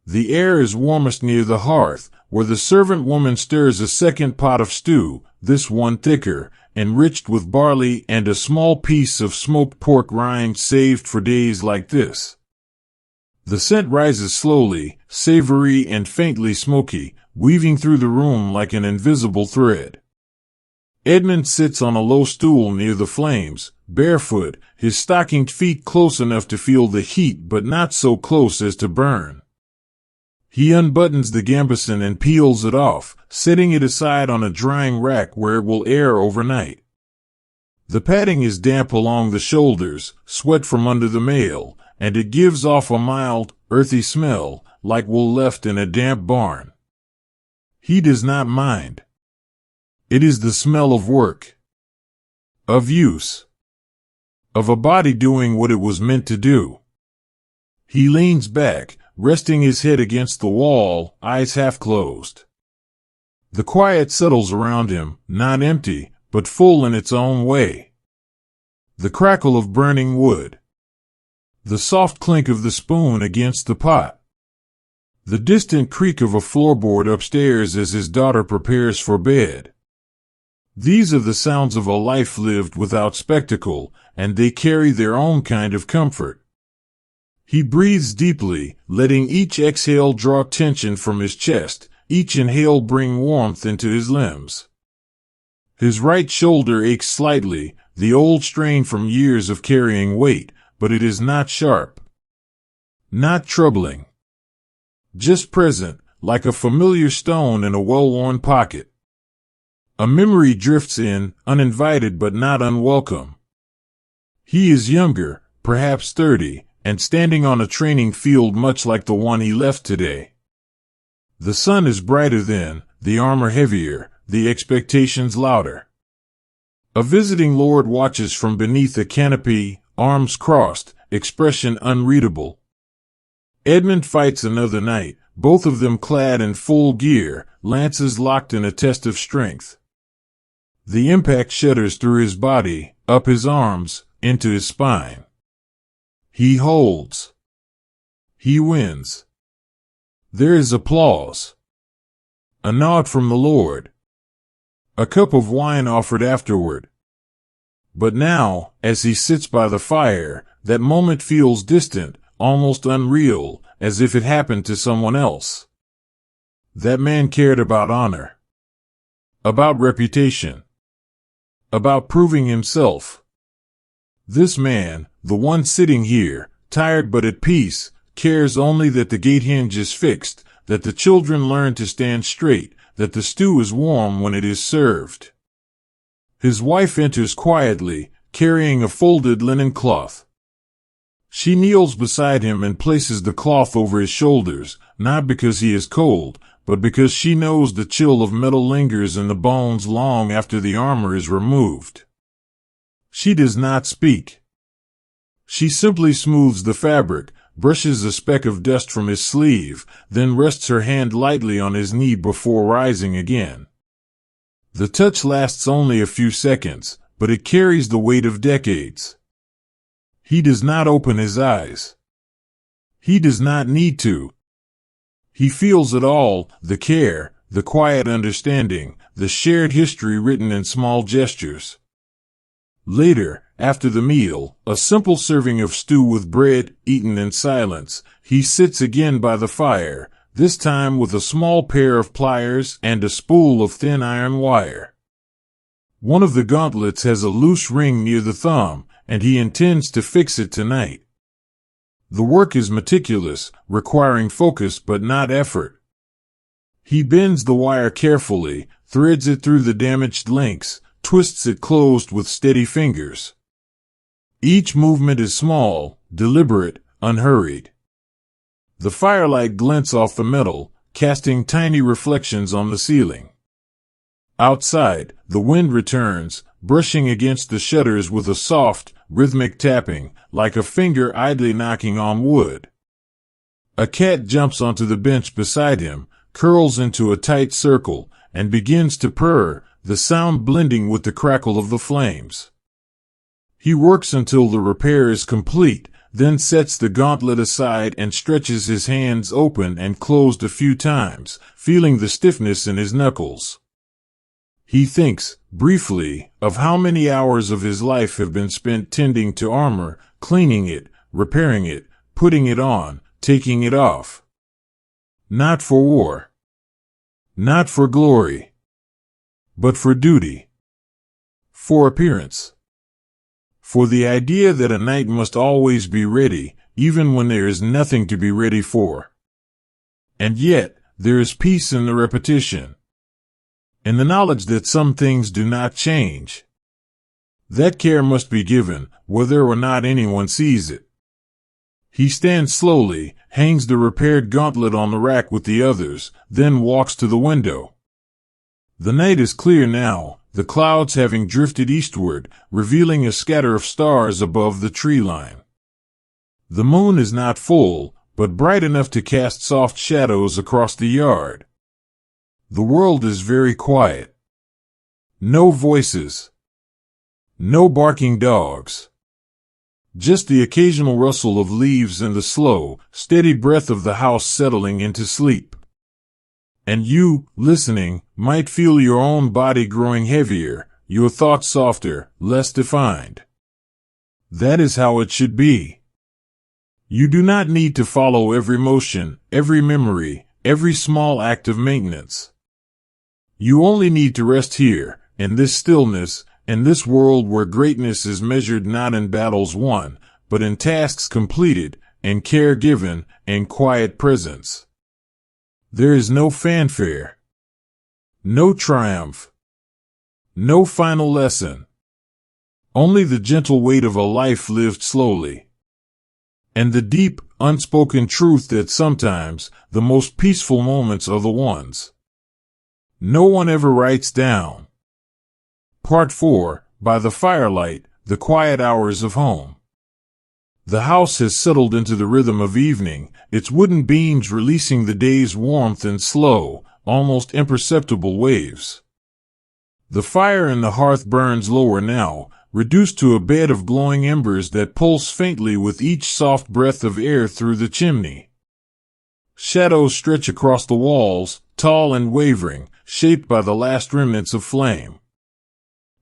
The air is warmest near the hearth, where the servant woman stirs a second pot of stew, this one thicker, enriched with barley and a small piece of smoked pork rind saved for days like this. The scent rises slowly, savory and faintly smoky, weaving through the room like an invisible thread. Edmund sits on a low stool near the flames, barefoot, his stockinged feet close enough to feel the heat but not so close as to burn. He unbuttons the gambeson and peels it off, setting it aside on a drying rack where it will air overnight. The padding is damp along the shoulders, sweat from under the mail, and it gives off a mild, earthy smell, like wool left in a damp barn. He does not mind. It is the smell of work, of use, of a body doing what it was meant to do. He leans back, resting his head against the wall, eyes half closed. The quiet settles around him, not empty, but full in its own way. The crackle of burning wood. The soft clink of the spoon against the pot. The distant creak of a floorboard upstairs as his daughter prepares for bed. These are the sounds of a life lived without spectacle, and they carry their own kind of comfort. He breathes deeply, letting each exhale draw tension from his chest, each inhale bring warmth into his limbs. His right shoulder aches slightly, the old strain from years of carrying weight, but it is not sharp. Not troubling. Just present, like a familiar stone in a well-worn pocket. A memory drifts in, uninvited but not unwelcome. He is younger, perhaps 30, and standing on a training field much like the one he left today. The sun is brighter then, the armor heavier, the expectations louder. A visiting lord watches from beneath a canopy, arms crossed, expression unreadable. Edmund fights another night, both of them clad in full gear, lances locked in a test of strength. The impact shudders through his body, up his arms, into his spine. He holds. He wins. There is applause. A nod from the Lord. A cup of wine offered afterward. But now, as he sits by the fire, that moment feels distant, almost unreal, as if it happened to someone else. That man cared about honor. About reputation. About proving himself. This man, the one sitting here, tired but at peace, cares only that the gate hinge is fixed, that the children learn to stand straight, that the stew is warm when it is served. His wife enters quietly, carrying a folded linen cloth. She kneels beside him and places the cloth over his shoulders, not because he is cold, but because she knows the chill of metal lingers in the bones long after the armor is removed. She does not speak. She simply smooths the fabric, brushes a speck of dust from his sleeve, then rests her hand lightly on his knee before rising again. The touch lasts only a few seconds, but it carries the weight of decades. He does not open his eyes. He does not need to. He feels it all, the care, the quiet understanding, the shared history written in small gestures. Later, after the meal, a simple serving of stew with bread, eaten in silence, he sits again by the fire, this time with a small pair of pliers and a spool of thin iron wire. One of the gauntlets has a loose ring near the thumb, and he intends to fix it tonight. The work is meticulous, requiring focus but not effort. He bends the wire carefully, threads it through the damaged links, twists it closed with steady fingers. Each movement is small, deliberate, unhurried. The firelight glints off the metal, casting tiny reflections on the ceiling. Outside, the wind returns, brushing against the shutters with a soft, rhythmic tapping, like a finger idly knocking on wood. A cat jumps onto the bench beside him, curls into a tight circle, and begins to purr, the sound blending with the crackle of the flames. He works until the repair is complete, then sets the gauntlet aside and stretches his hands open and closed a few times, feeling the stiffness in his knuckles. He thinks, briefly, of how many hours of his life have been spent tending to armor, cleaning it, repairing it, putting it on, taking it off. Not for war. Not for glory. But for duty. for appearance. For the idea that a night must always be ready, even when there is nothing to be ready for. And yet, there is peace in the repetition. In the knowledge that some things do not change. That care must be given, whether or not anyone sees it. He stands slowly, hangs the repaired gauntlet on the rack with the others, then walks to the window. The night is clear now, the clouds having drifted eastward, revealing a scatter of stars above the tree line. The moon is not full, but bright enough to cast soft shadows across the yard. The world is very quiet. No voices. No barking dogs. Just the occasional rustle of leaves and the slow, steady breath of the house settling into sleep. And you, listening, might feel your own body growing heavier, your thoughts softer, less defined. That is how it should be. You do not need to follow every motion, every memory, every small act of maintenance. You only need to rest here, in this stillness, in this world where greatness is measured not in battles won, but in tasks completed, in care given, in quiet presence. There is no fanfare. No triumph. No final lesson. Only the gentle weight of a life lived slowly. And the deep, unspoken truth that sometimes the most peaceful moments are the ones no one ever writes down. Part 4, by the firelight, the quiet hours of home. The house has settled into the rhythm of evening, its wooden beams releasing the day's warmth in slow, almost imperceptible waves. The fire in the hearth burns lower now, reduced to a bed of glowing embers that pulse faintly with each soft breath of air through the chimney. Shadows stretch across the walls, tall and wavering, shaped by the last remnants of flame.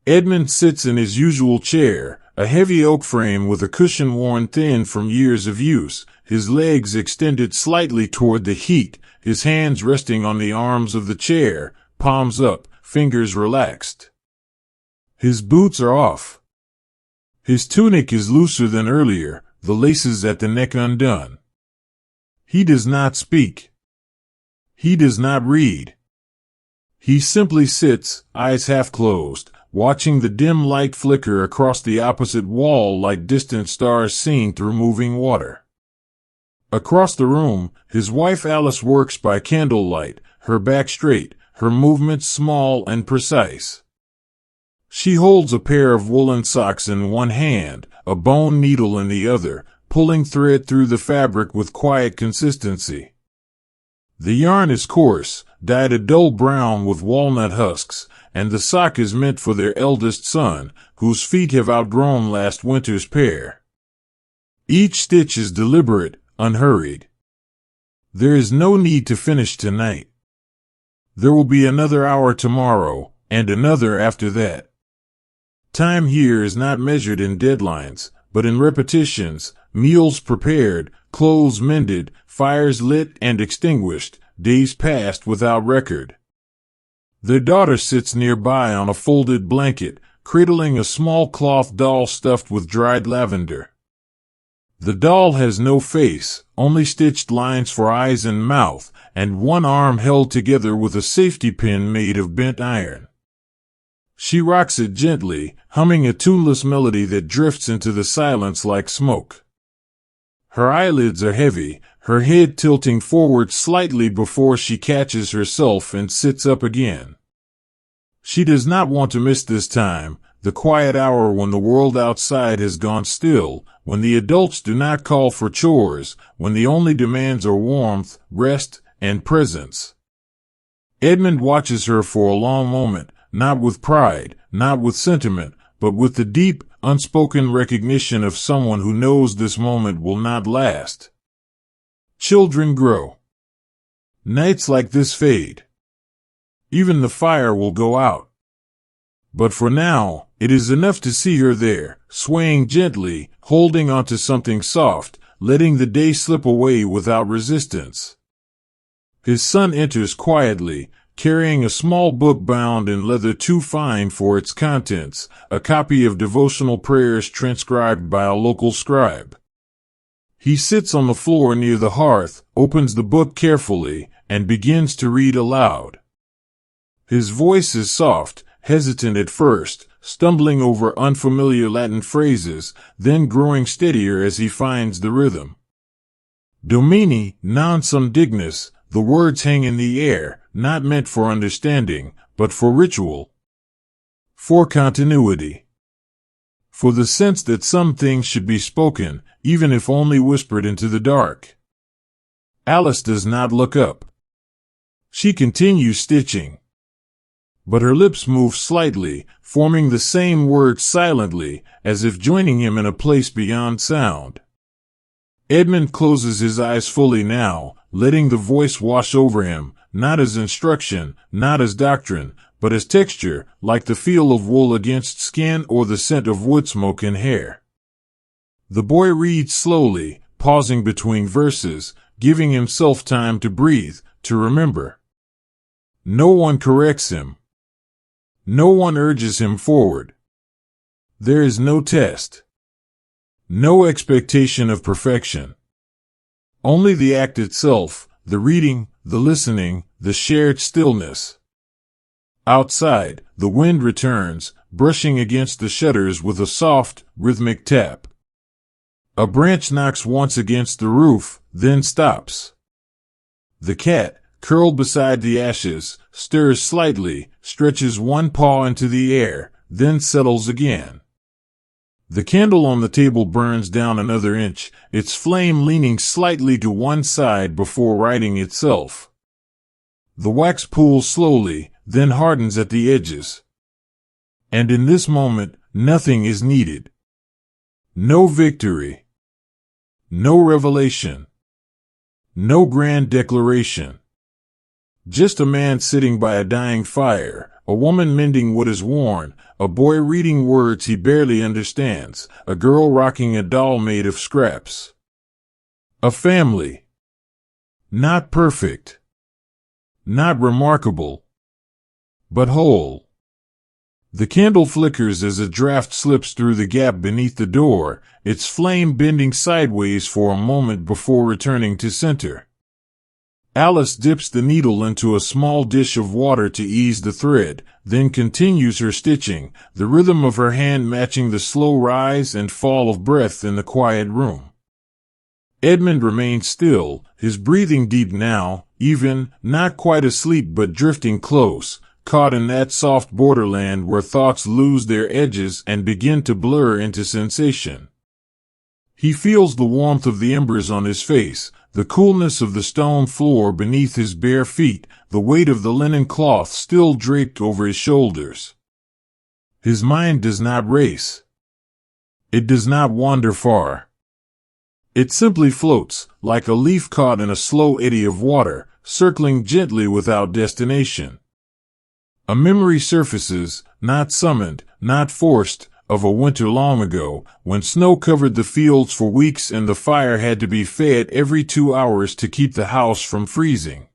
Edmund sits in his usual chair, a heavy oak frame with a cushion worn thin from years of use, his legs extended slightly toward the heat, his hands resting on the arms of the chair, palms up, fingers relaxed. His boots are off. His tunic is looser than earlier, the laces at the neck undone. He does not speak. He does not read. He simply sits, eyes half closed, watching the dim light flicker across the opposite wall like distant stars seen through moving water. Across the room, his wife Alice works by candlelight, her back straight, her movements small and precise. She holds a pair of woolen socks in one hand, a bone needle in the other, pulling thread through the fabric with quiet consistency. The yarn is coarse, dyed a dull brown with walnut husks, and the sock is meant for their eldest son, whose feet have outgrown last winter's pair. Each stitch is deliberate, unhurried. There is no need to finish tonight. There will be another hour tomorrow, and another after that. Time here is not measured in deadlines, but in repetitions, meals prepared, clothes mended, fires lit and extinguished, days passed without record. Their daughter sits nearby on a folded blanket, cradling a small cloth doll stuffed with dried lavender. The doll has no face, only stitched lines for eyes and mouth, and one arm held together with a safety pin made of bent iron. She rocks it gently, humming a tuneless melody that drifts into the silence like smoke. Her eyelids are heavy, her head tilting forward slightly before she catches herself and sits up again. She does not want to miss this time, the quiet hour when the world outside has gone still, when the adults do not call for chores, when the only demands are warmth, rest, and presence. Edmund watches her for a long moment, not with pride, not with sentiment, but with the deep, unspoken recognition of someone who knows this moment will not last. Children grow. Nights like this fade. Even the fire will go out. But for now, it is enough to see her there, swaying gently, holding onto something soft, letting the day slip away without resistance. His son enters quietly, carrying a small book bound in leather too fine for its contents, a copy of devotional prayers transcribed by a local scribe. He sits on the floor near the hearth, opens the book carefully, and begins to read aloud. His voice is soft, hesitant at first, stumbling over unfamiliar Latin phrases, then growing steadier as he finds the rhythm. Domini, non sum dignus, the words hang in the air, not meant for understanding, but for ritual. For continuity. For the sense that some things should be spoken, even if only whispered into the dark. Alice does not look up. She continues stitching. But her lips move slightly, forming the same words silently, as if joining him in a place beyond sound. Edmund closes his eyes fully now, letting the voice wash over him, not as instruction, not as doctrine, but as texture, like the feel of wool against skin or the scent of wood smoke in hair. The boy reads slowly, pausing between verses, giving himself time to breathe, to remember. No one corrects him. No one urges him forward. There is no test. No expectation of perfection. Only the act itself, the reading, the listening, the shared stillness. Outside, the wind returns, brushing against the shutters with a soft, rhythmic tap. A branch knocks once against the roof, then stops. The cat, curled beside the ashes, stirs slightly, stretches one paw into the air, then settles again. The candle on the table burns down another inch, its flame leaning slightly to one side before righting itself. The wax pools slowly, then hardens at the edges. And in this moment, nothing is needed. No victory. No revelation. No grand declaration. Just a man sitting by a dying fire, a woman mending what is worn, a boy reading words he barely understands, a girl rocking a doll made of scraps. A family. Not perfect. Not remarkable. But whole. The candle flickers as a draft slips through the gap beneath the door, its flame bending sideways for a moment before returning to center. Alice dips the needle into a small dish of water to ease the thread, then continues her stitching, the rhythm of her hand matching the slow rise and fall of breath in the quiet room. Edmund remains still, his breathing deep now, even, not quite asleep but drifting close, caught in that soft borderland where thoughts lose their edges and begin to blur into sensation. He feels the warmth of the embers on his face, the coolness of the stone floor beneath his bare feet, the weight of the linen cloth still draped over his shoulders. His mind does not race. It does not wander far. It simply floats, like a leaf caught in a slow eddy of water, circling gently without destination. A memory surfaces, not summoned, not forced, of a winter long ago, when snow covered the fields for weeks and the fire had to be fed every 2 hours to keep the house from freezing.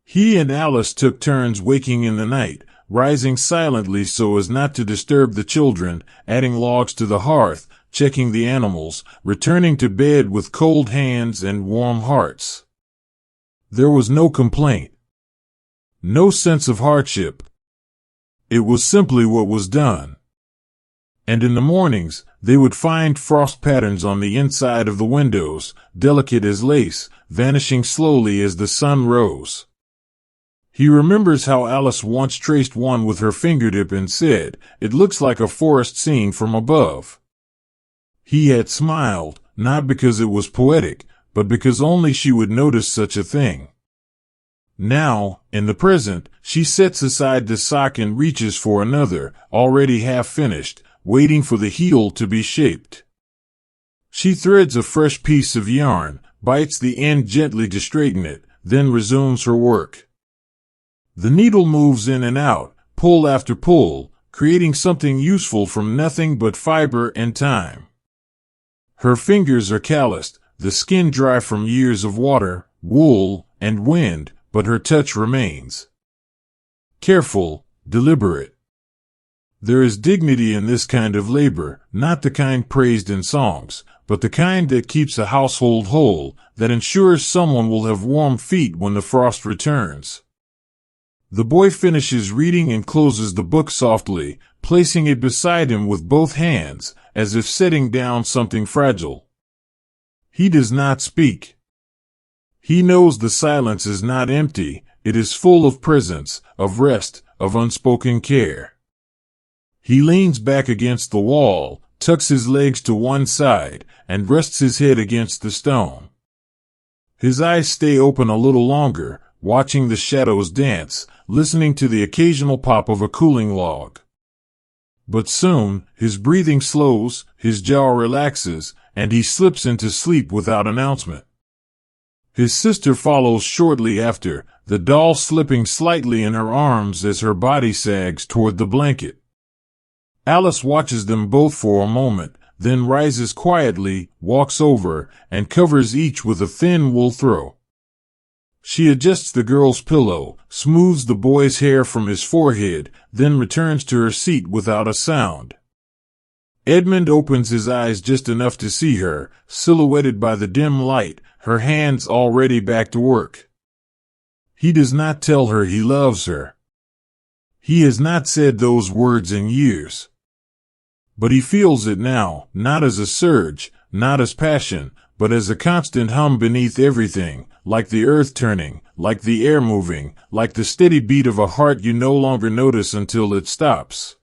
He and Alice took turns waking in the night, rising silently so as not to disturb the children, adding logs to the hearth, checking the animals, returning to bed with cold hands and warm hearts. There was no complaint. No sense of hardship. It was simply what was done. And in the mornings, they would find frost patterns on the inside of the windows, delicate as lace, vanishing slowly as the sun rose. He remembers how Alice once traced one with her fingertip and said, "It looks like a forest scene from above." He had smiled, not because it was poetic, but because only she would notice such a thing. Now, in the present, she sets aside the sock and reaches for another, already half finished, waiting for the heel to be shaped. She threads a fresh piece of yarn, bites the end gently to straighten it, then resumes her work. The needle moves in and out, pull after pull, creating something useful from nothing but fiber and time. Her fingers are calloused, the skin dry from years of water, wool, and wind, but her touch remains. careful, deliberate. There is dignity in this kind of labor, not the kind praised in songs, but the kind that keeps a household whole, that ensures someone will have warm feet when the frost returns. The boy finishes reading and closes the book softly, placing it beside him with both hands, as if setting down something fragile. He does not speak. He knows the silence is not empty, it is full of presence, of rest, of unspoken care. He leans back against the wall, tucks his legs to one side, and rests his head against the stone. His eyes stay open a little longer, watching the shadows dance, listening to the occasional pop of a cooling log. But soon, his breathing slows, his jaw relaxes, and he slips into sleep without announcement. His sister follows shortly after, the doll slipping slightly in her arms as her body sags toward the blanket. Alice watches them both for a moment, then rises quietly, walks over, and covers each with a thin wool throw. She adjusts the girl's pillow, smooths the boy's hair from his forehead, then returns to her seat without a sound. Edmund opens his eyes just enough to see her, silhouetted by the dim light, her hands already back to work. He does not tell her he loves her. He has not said those words in years. But he feels it now, not as a surge, not as passion, but as a constant hum beneath everything, like the earth turning, like the air moving, like the steady beat of a heart you no longer notice until it stops.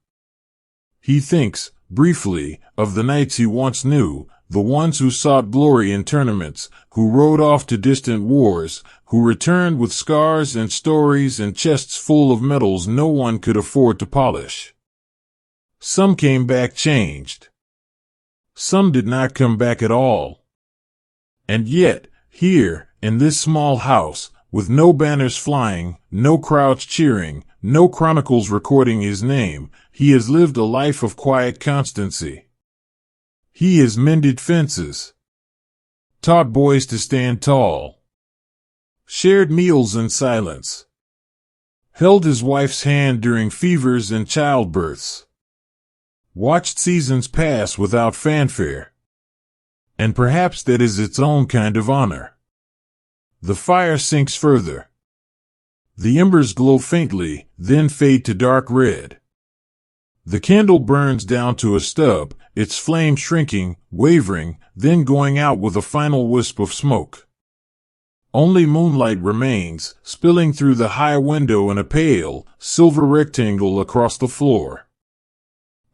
He thinks, briefly, of the knights he once knew, the ones who sought glory in tournaments, who rode off to distant wars, who returned with scars and stories and chests full of medals no one could afford to polish. Some came back changed. Some did not come back at all. And yet, here, in this small house, with no banners flying, no crowds cheering, no chronicles recording his name, he has lived a life of quiet constancy. He has mended fences, taught boys to stand tall, shared meals in silence, held his wife's hand during fevers and childbirths, watched seasons pass without fanfare. And perhaps that is its own kind of honor. The fire sinks further. The embers glow faintly, then fade to dark red. The candle burns down to a stub, its flame shrinking, wavering, then going out with a final wisp of smoke. Only moonlight remains, spilling through the high window in a pale, silver rectangle across the floor.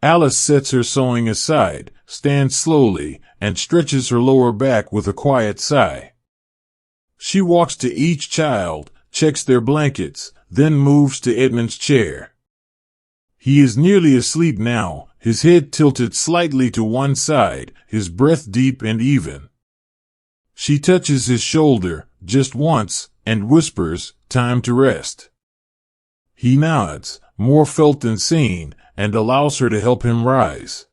Alice sets her sewing aside, stands slowly, and stretches her lower back with a quiet sigh. She walks to each child, checks their blankets, then moves to Edmund's chair. He is nearly asleep now, his head tilted slightly to one side, his breath deep and even. She touches his shoulder, just once, and whispers, "Time to rest." He nods, more felt than seen, and allows her to help him rise.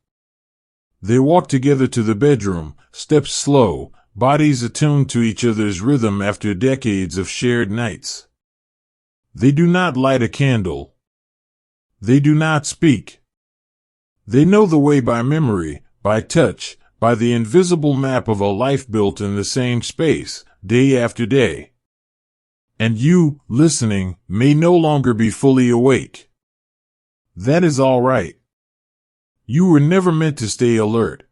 They walk together to the bedroom, steps slow, bodies attuned to each other's rhythm after decades of shared nights. They do not light a candle. They do not speak. They know the way by memory, by touch, by the invisible map of a life built in the same space, day after day. And you, listening, may no longer be fully awake. That is all right. You were never meant to stay alert.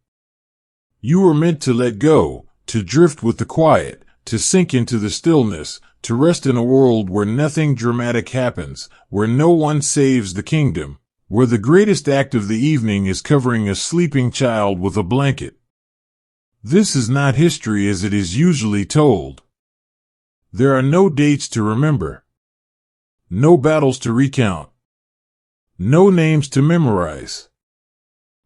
You were meant to let go, to drift with the quiet, to sink into the stillness, to rest in a world where nothing dramatic happens, where no one saves the kingdom, where the greatest act of the evening is covering a sleeping child with a blanket. This is not history as it is usually told. There are no dates to remember, no battles to recount, no names to memorize.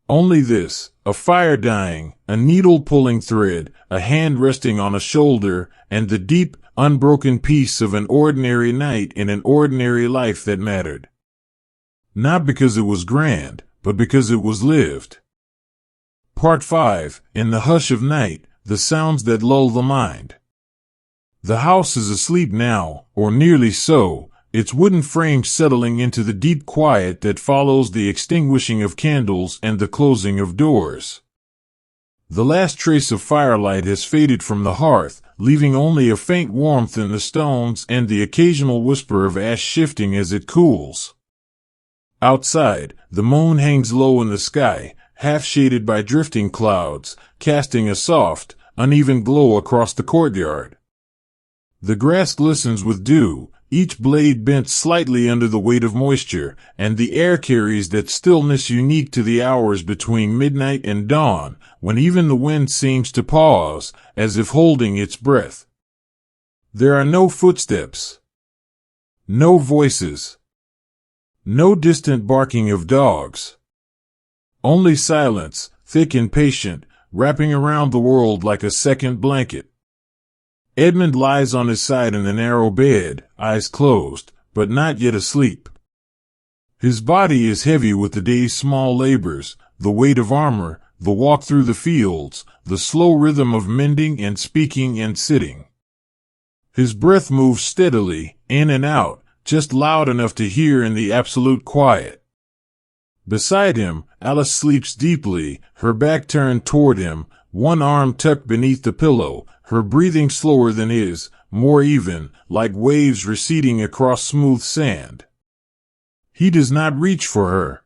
Only this, a fire dying, a needle pulling thread, a hand resting on a shoulder, and the deep, unbroken peace of an ordinary night in an ordinary life that mattered. Not because it was grand, but because it was lived. Part 5. In the hush of night, the sounds that lull the mind. The house is asleep now, or nearly so, its wooden frame settling into the deep quiet that follows the extinguishing of candles and the closing of doors. The last trace of firelight has faded from the hearth, leaving only a faint warmth in the stones and the occasional whisper of ash shifting as it cools. Outside, the moon hangs low in the sky, half shaded by drifting clouds, casting a soft, uneven glow across the courtyard. The grass glistens with dew, each blade bent slightly under the weight of moisture, and the air carries that stillness unique to the hours between midnight and dawn, when even the wind seems to pause, as if holding its breath. There are no footsteps. No voices. No distant barking of dogs. Only silence, thick and patient, wrapping around the world like a second blanket. Edmund lies on his side in the narrow bed, eyes closed, but not yet asleep. His body is heavy with the day's small labors, the weight of armor, the walk through the fields, the slow rhythm of mending and speaking and sitting. His breath moves steadily, in and out, just loud enough to hear in the absolute quiet. Beside him, Alice sleeps deeply, her back turned toward him, one arm tucked beneath the pillow, her breathing slower than his, more even, like waves receding across smooth sand. He does not reach for her.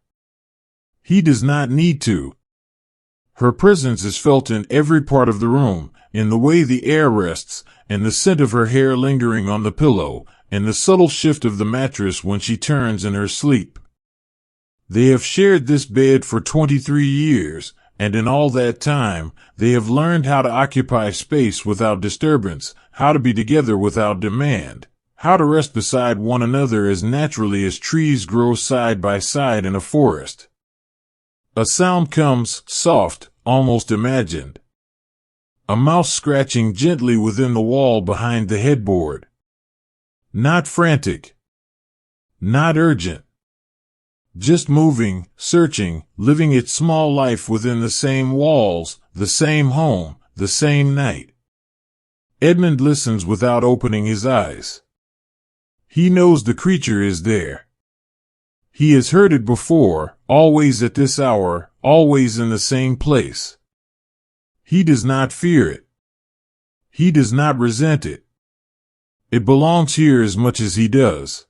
He does not need to. Her presence is felt in every part of the room, in the way the air rests, and the scent of her hair lingering on the pillow, and the subtle shift of the mattress when she turns in her sleep. They have shared this bed for 23 years, and in all that time, they have learned how to occupy space without disturbance, how to be together without demand, how to rest beside one another as naturally as trees grow side by side in a forest. A sound comes, soft, almost imagined. A mouse scratching gently within the wall behind the headboard. Not frantic. Not urgent. Just moving, searching, living its small life within the same walls, the same home, the same night. Edmund listens without opening his eyes. He knows the creature is there. He has heard it before, always at this hour, always in the same place. He does not fear it. He does not resent it. It belongs here as much as he does.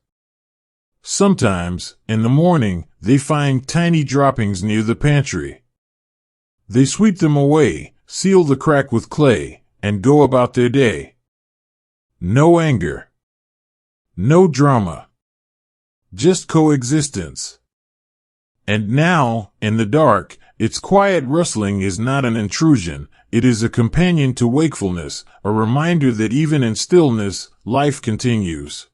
Sometimes, in the morning, they find tiny droppings near the pantry. They sweep them away, seal the crack with clay, and go about their day. No anger. No drama. Just coexistence. And now, in the dark, its quiet rustling is not an intrusion, it is a companion to wakefulness, a reminder that even in stillness, life continues.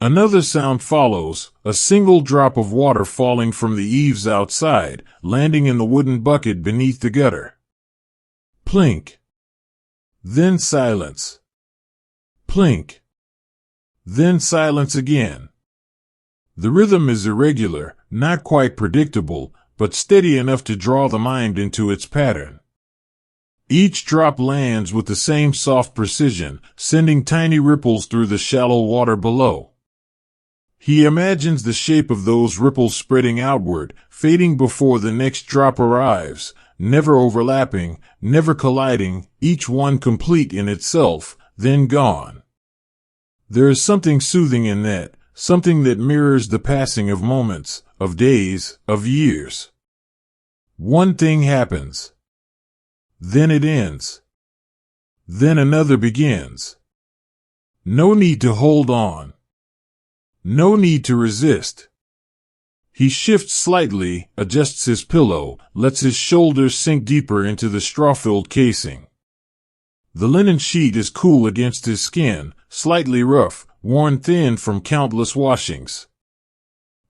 Another sound follows, a single drop of water falling from the eaves outside, landing in the wooden bucket beneath the gutter. Plink. Then silence. Plink. Then silence again. The rhythm is irregular, not quite predictable, but steady enough to draw the mind into its pattern. Each drop lands with the same soft precision, sending tiny ripples through the shallow water below. He imagines the shape of those ripples spreading outward, fading before the next drop arrives, never overlapping, never colliding, each one complete in itself, then gone. There is something soothing in that, something that mirrors the passing of moments, of days, of years. One thing happens. Then it ends. Then another begins. No need to hold on. No need to resist. He shifts slightly, adjusts his pillow, lets his shoulders sink deeper into the straw-filled casing. The linen sheet is cool against his skin, slightly rough, worn thin from countless washings.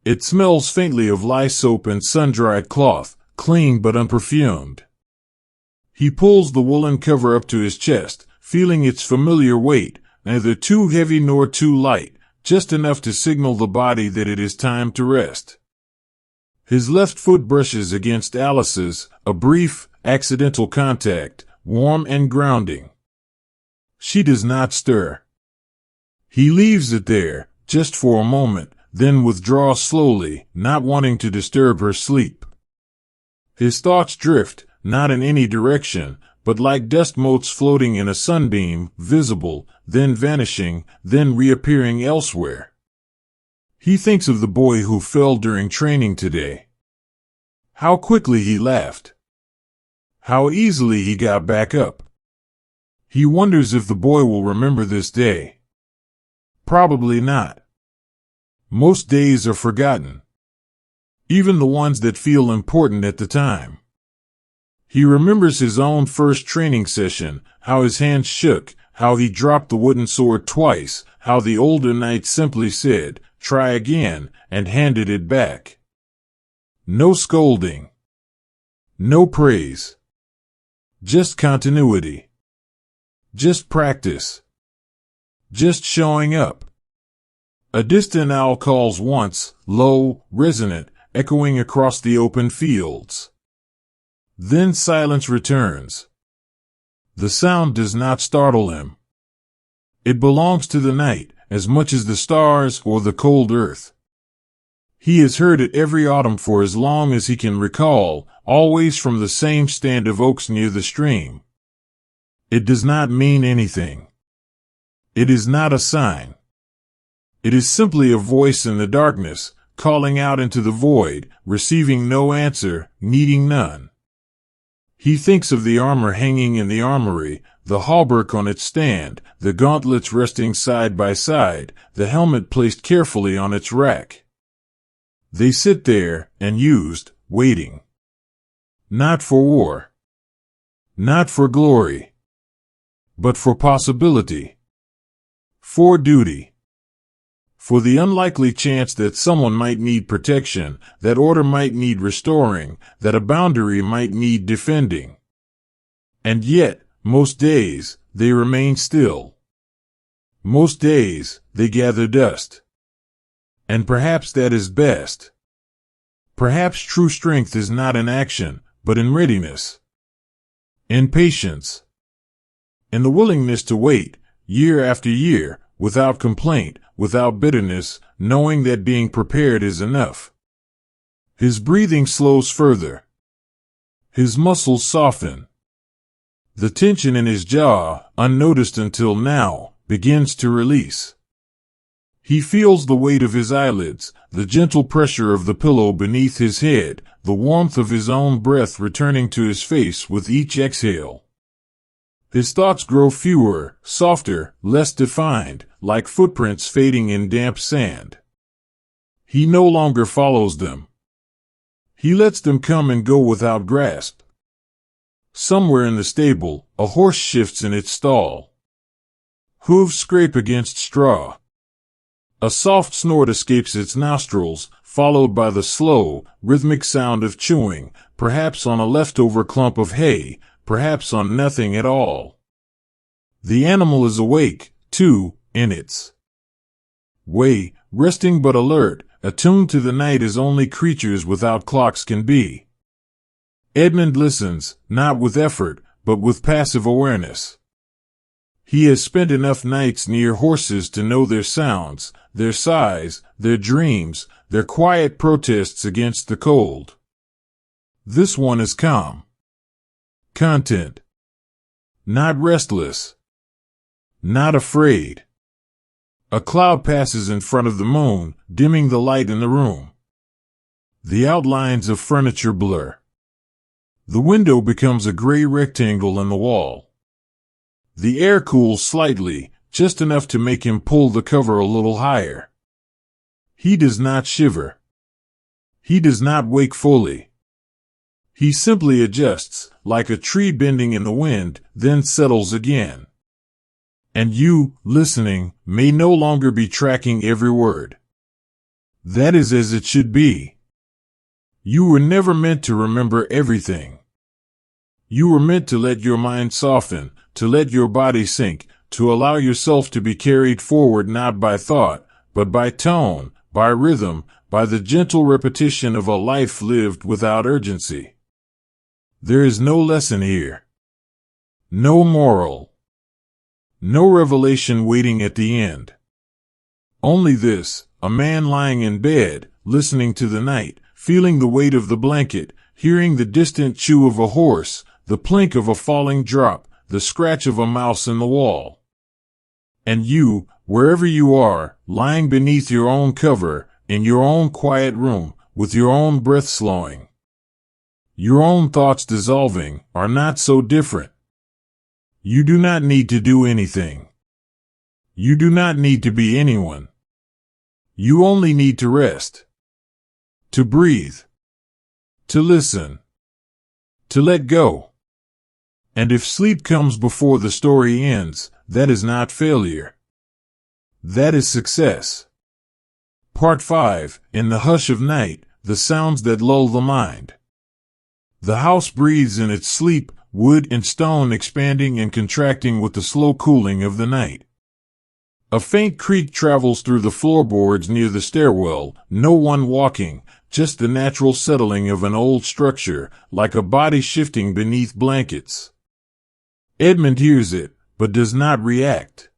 It smells faintly of lye soap and sun-dried cloth, clean but unperfumed. He pulls the woolen cover up to his chest, feeling its familiar weight, neither too heavy nor too light, just enough to signal the body that it is time to rest. His left foot brushes against Alice's, a brief, accidental contact, warm and grounding. She does not stir. He leaves it there, just for a moment, then withdraw slowly, not wanting to disturb her sleep. His thoughts drift, not in any direction, but like dust motes floating in a sunbeam, visible, then vanishing, then reappearing elsewhere. He thinks of the boy who fell during training today. How quickly he laughed. How easily he got back up. He wonders if the boy will remember this day. Probably not. Most days are forgotten. Even the ones that feel important at the time. He remembers his own first training session, how his hands shook, how he dropped the wooden sword twice, how the older knight simply said, "Try again," and handed it back. No scolding. No praise. Just continuity. Just practice. Just showing up. A distant owl calls once, low, resonant, echoing across the open fields. Then silence returns. The sound does not startle him. It belongs to the night, as much as the stars or the cold earth. He has heard it every autumn for as long as he can recall, always from the same stand of oaks near the stream. It does not mean anything. It is not a sign. It is simply a voice in the darkness, calling out into the void, receiving no answer, needing none. He thinks of the armor hanging in the armory, the hauberk on its stand, the gauntlets resting side by side, the helmet placed carefully on its rack. They sit there, unused, waiting. Not for war. Not for glory. But for possibility. For duty. For the unlikely chance that someone might need protection, that order might need restoring, that a boundary might need defending. And yet, most days, they remain still. Most days, they gather dust. And perhaps that is best. Perhaps true strength is not in action, but in readiness. In patience. In the willingness to wait, year after year, without complaint, without bitterness, knowing that being prepared is enough. His breathing slows further. His muscles soften. The tension in his jaw, unnoticed until now, begins to release. He feels the weight of his eyelids, the gentle pressure of the pillow beneath his head, the warmth of his own breath returning to his face with each exhale. His thoughts grow fewer, softer, less defined, like footprints fading in damp sand. He no longer follows them. He lets them come and go without grasp. Somewhere in the stable, a horse shifts in its stall. Hooves scrape against straw. A soft snort escapes its nostrils, followed by the slow, rhythmic sound of chewing, perhaps on a leftover clump of hay, perhaps on nothing at all. The animal is awake, too, in its way, resting but alert, attuned to the night as only creatures without clocks can be. Edmund listens, not with effort, but with passive awareness. He has spent enough nights near horses to know their sounds, their sighs, their dreams, their quiet protests against the cold. This one is calm. Content. Not restless. Not afraid. A cloud passes in front of the moon, dimming the light in the room. The outlines of furniture blur. The window becomes a gray rectangle in the wall. The air cools slightly, just enough to make him pull the cover a little higher. He does not shiver. He does not wake fully. He simply adjusts, like a tree bending in the wind, then settles again. And you, listening, may no longer be tracking every word. That is as it should be. You were never meant to remember everything. You were meant to let your mind soften, to let your body sink, to allow yourself to be carried forward not by thought, but by tone, by rhythm, by the gentle repetition of a life lived without urgency. There is no lesson here. No moral. No revelation waiting at the end. Only this: a man lying in bed, listening to the night, feeling the weight of the blanket, hearing the distant chew of a horse, the plink of a falling drop, the scratch of a mouse in the wall. And you, wherever you are, lying beneath your own cover, in your own quiet room, with your own breath slowing, your own thoughts dissolving, are not so different. You do not need to do anything. You do not need to be anyone. You only need to rest, to breathe, to listen, to let go. And if sleep comes before the story ends, that is not failure. That is success. Part 5. In the hush of night, the sounds that lull the mind. The house breathes in its sleep, wood and stone expanding and contracting with the slow cooling of the night. A faint creak travels through the floorboards near the stairwell, no one walking, just the natural settling of an old structure, like a body shifting beneath blankets. Edmund hears it, but does not react.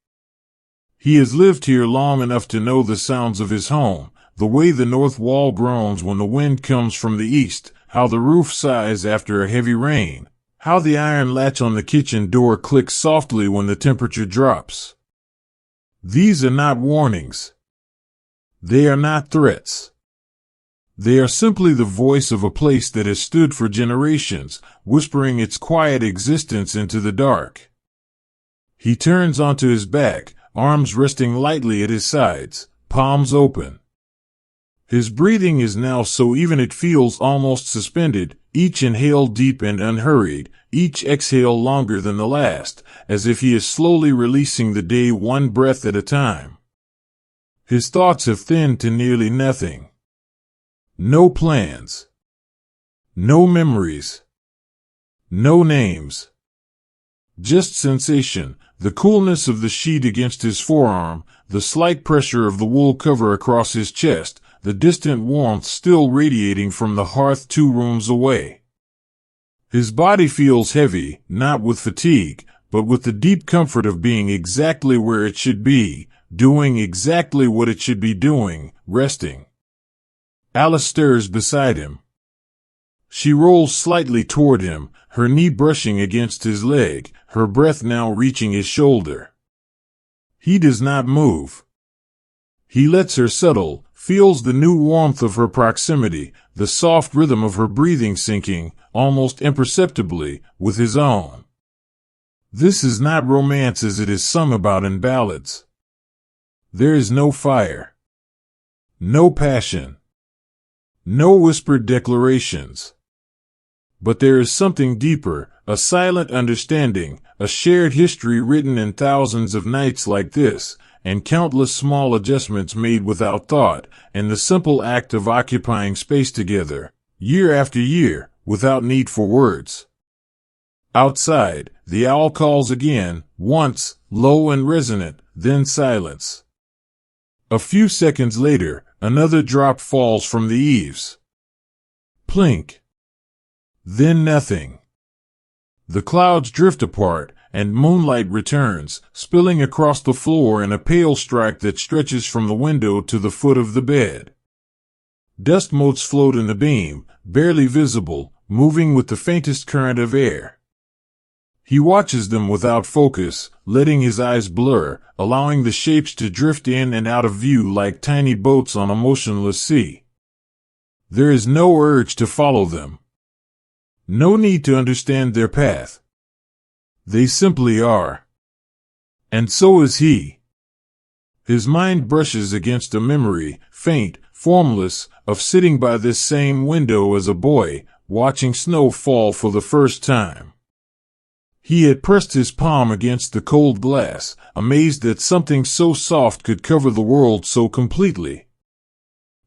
He has lived here long enough to know the sounds of his home, the way the north wall groans when the wind comes from the east, how the roof sighs after a heavy rain, how the iron latch on the kitchen door clicks softly when the temperature drops. These are not warnings. They are not threats. They are simply the voice of a place that has stood for generations, whispering its quiet existence into the dark. He turns onto his back, arms resting lightly at his sides, palms open. His breathing is now so even it feels almost suspended, each inhale deep and unhurried, each exhale longer than the last, as if he is slowly releasing the day one breath at a time. His thoughts have thinned to nearly nothing. No plans. No memories. No names. Just sensation, the coolness of the sheet against his forearm, the slight pressure of the wool cover across his chest, the distant warmth still radiating from the hearth 2 rooms away. His body feels heavy, not with fatigue, but with the deep comfort of being exactly where it should be, doing exactly what it should be doing, resting. Alice stirs beside him. She rolls slightly toward him, her knee brushing against his leg, her breath now reaching his shoulder. He does not move. He lets her settle, feels the new warmth of her proximity, the soft rhythm of her breathing syncing, almost imperceptibly, with his own. This is not romance as it is sung about in ballads. There is no fire. No passion. No whispered declarations. But there is something deeper, a silent understanding, a shared history written in thousands of nights like this, and countless small adjustments made without thought, and the simple act of occupying space together, year after year, without need for words. Outside, the owl calls again, once, low and resonant, then silence. A few seconds later, another drop falls from the eaves. Plink. Then nothing. The clouds drift apart, and moonlight returns, spilling across the floor in a pale strike that stretches from the window to the foot of the bed. Dust motes float in the beam, barely visible, moving with the faintest current of air. He watches them without focus, letting his eyes blur, allowing the shapes to drift in and out of view like tiny boats on a motionless sea. There is no urge to follow them. No need to understand their path. They simply are. And so is he. His mind brushes against a memory, faint, formless, of sitting by this same window as a boy, watching snow fall for the first time. He had pressed his palm against the cold glass, amazed that something so soft could cover the world so completely.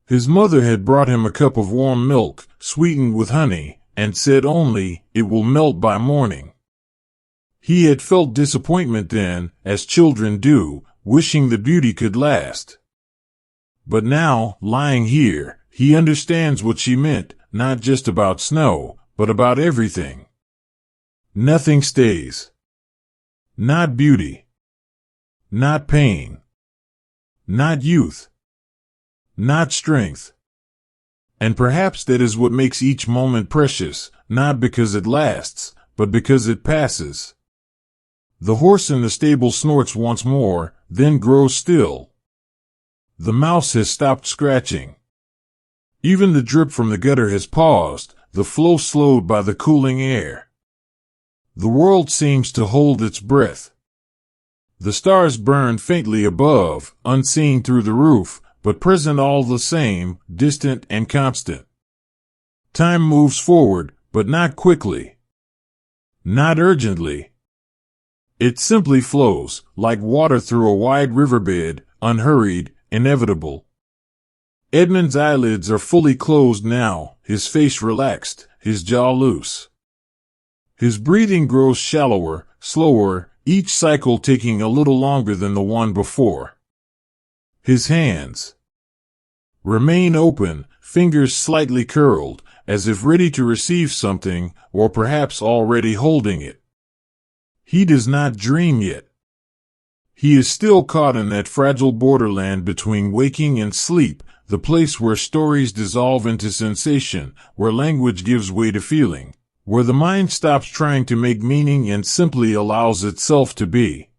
His mother had brought him a cup of warm milk, sweetened with honey, and said only, "It will melt by morning." He had felt disappointment then, as children do, wishing the beauty could last. But now, lying here, he understands what she meant, not just about snow, but about everything. Nothing stays. Not beauty. Not pain. not youth, not strength. And perhaps that is what makes each moment precious, not because it lasts, but because it passes. The horse in the stable snorts once more, then grows still. The mouse has stopped scratching. Even the drip from the gutter has paused, the flow slowed by the cooling air. The world seems to hold its breath. The stars burn faintly above, unseen through the roof, but present all the same, distant and constant. Time moves forward, but not quickly. Not urgently. It simply flows, like water through a wide riverbed, unhurried, inevitable. Edmund's eyelids are fully closed now, his face relaxed, his jaw loose. His breathing grows shallower, slower, each cycle taking a little longer than the one before. His hands remain open, fingers slightly curled, as if ready to receive something, or perhaps already holding it. He does not dream yet. He is still caught in that fragile borderland between waking and sleep, the place where stories dissolve into sensation, where language gives way to feeling, where the mind stops trying to make meaning and simply allows itself to be.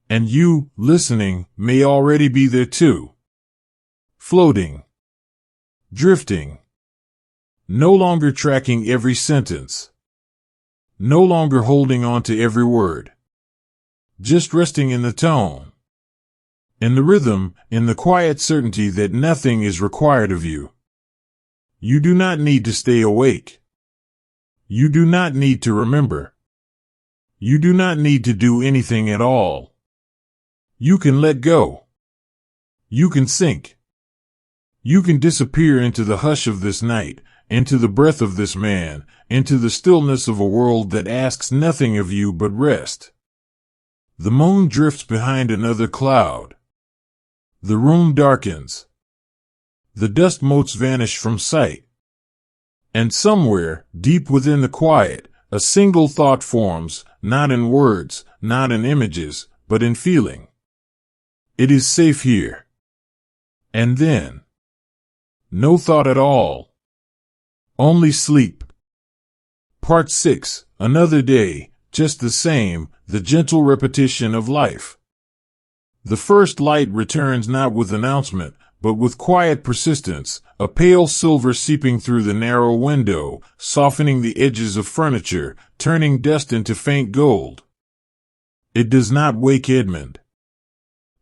And you, listening, may already be there too. Floating. Drifting. No longer tracking every sentence. No longer holding on to every word. Just resting in the tone. In the rhythm, in the quiet certainty that nothing is required of you. You do not need to stay awake. You do not need to remember. You do not need to do anything at all. You can let go. You can sink. You can disappear into the hush of this night, into the breath of this man, into the stillness of a world that asks nothing of you but rest. The moon drifts behind another cloud. The room darkens. The dust motes vanish from sight. And somewhere, deep within the quiet, a single thought forms, not in words, not in images, but in feeling. It is safe here. And then, no thought at all. Only sleep. Part 6, another day, just the same, the gentle repetition of life. The first light returns not with announcement, but with quiet persistence, a pale silver seeping through the narrow window, softening the edges of furniture, turning dust into faint gold. It does not wake Edmund.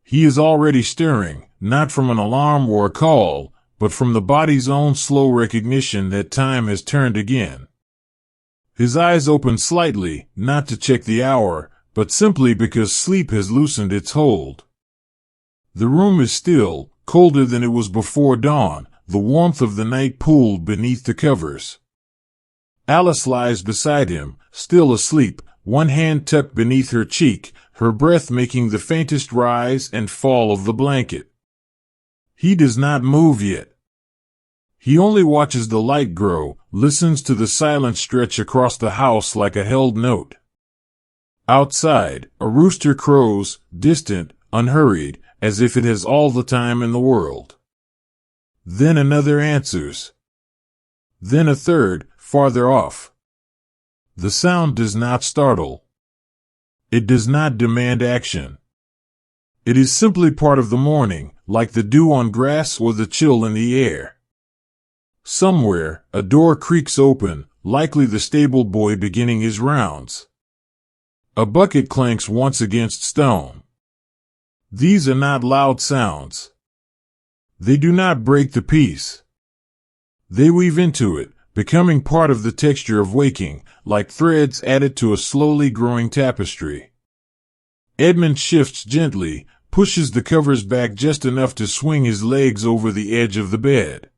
He is already stirring, not from an alarm or a call, but from the body's own slow recognition that time has turned again. His eyes open slightly, not to check the hour, but simply because sleep has loosened its hold. The room is still, colder than it was before dawn, the warmth of the night pooled beneath the covers. Alice lies beside him, still asleep, one hand tucked beneath her cheek, her breath making the faintest rise and fall of the blanket. He does not move yet. He only watches the light grow, listens to the silence stretch across the house like a held note. Outside, a rooster crows, distant, unhurried, as if it has all the time in the world. Then another answers. Then a third, farther off. The sound does not startle. It does not demand action. It is simply part of the morning, like the dew on grass or the chill in the air. Somewhere, a door creaks open, likely the stable boy beginning his rounds. A bucket clanks once against stone. These are not loud sounds. They do not break the peace. They weave into it, becoming part of the texture of waking, like threads added to a slowly growing tapestry. Edmund shifts gently, pushes the covers back just enough to swing his legs over the edge of the bed.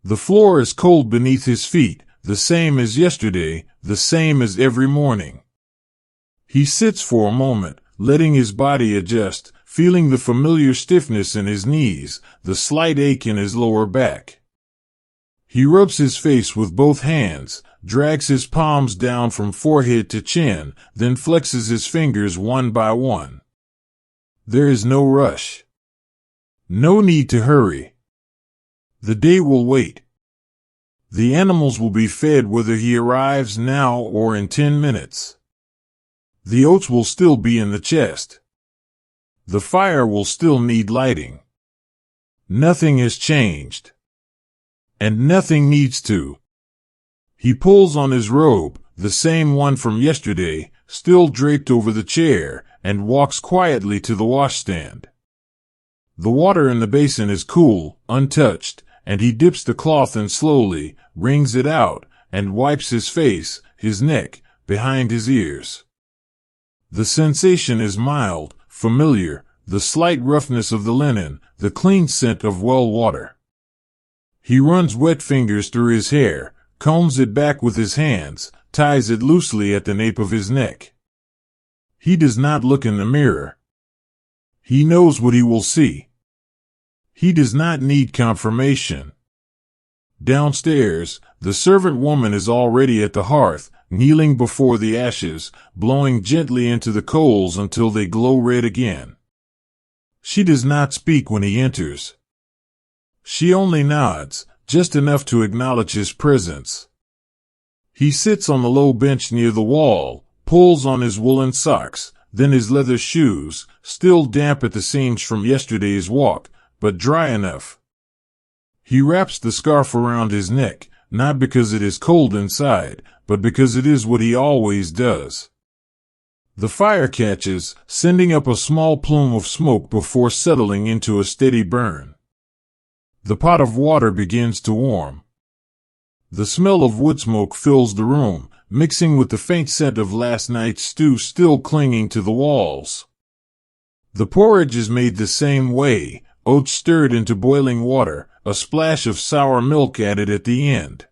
The floor is cold beneath his feet, the same as yesterday, the same as every morning. He sits for a moment, letting his body adjust, feeling the familiar stiffness in his knees, the slight ache in his lower back. He rubs his face with both hands, drags his palms down from forehead to chin, then flexes his fingers one by one. There is no rush. No need to hurry. The day will wait. The animals will be fed whether he arrives now or in 10 minutes. The oats will still be in the chest. The fire will still need lighting. Nothing has changed. And nothing needs to. He pulls on his robe, the same one from yesterday, still draped over the chair, and walks quietly to the washstand. The water in the basin is cool, untouched, and he dips the cloth in slowly, wrings it out, and wipes his face, his neck, behind his ears. The sensation is mild, familiar, the slight roughness of the linen, the clean scent of well water. He runs wet fingers through his hair, combs it back with his hands, ties it loosely at the nape of his neck. He does not look in the mirror. He knows what he will see. He does not need confirmation. Downstairs, the servant woman is already at the hearth, kneeling before the ashes, blowing gently into the coals until they glow red again. She does not speak when he enters. She only nods, just enough to acknowledge his presence. He sits on the low bench near the wall, pulls on his woolen socks, then his leather shoes, still damp at the seams from yesterday's walk, but dry enough. He wraps the scarf around his neck, not because it is cold inside, but because it is what he always does. The fire catches, sending up a small plume of smoke before settling into a steady burn. The pot of water begins to warm. The smell of wood smoke fills the room, mixing with the faint scent of last night's stew still clinging to the walls. The porridge is made the same way, oats stirred into boiling water, a splash of sour milk added at the end.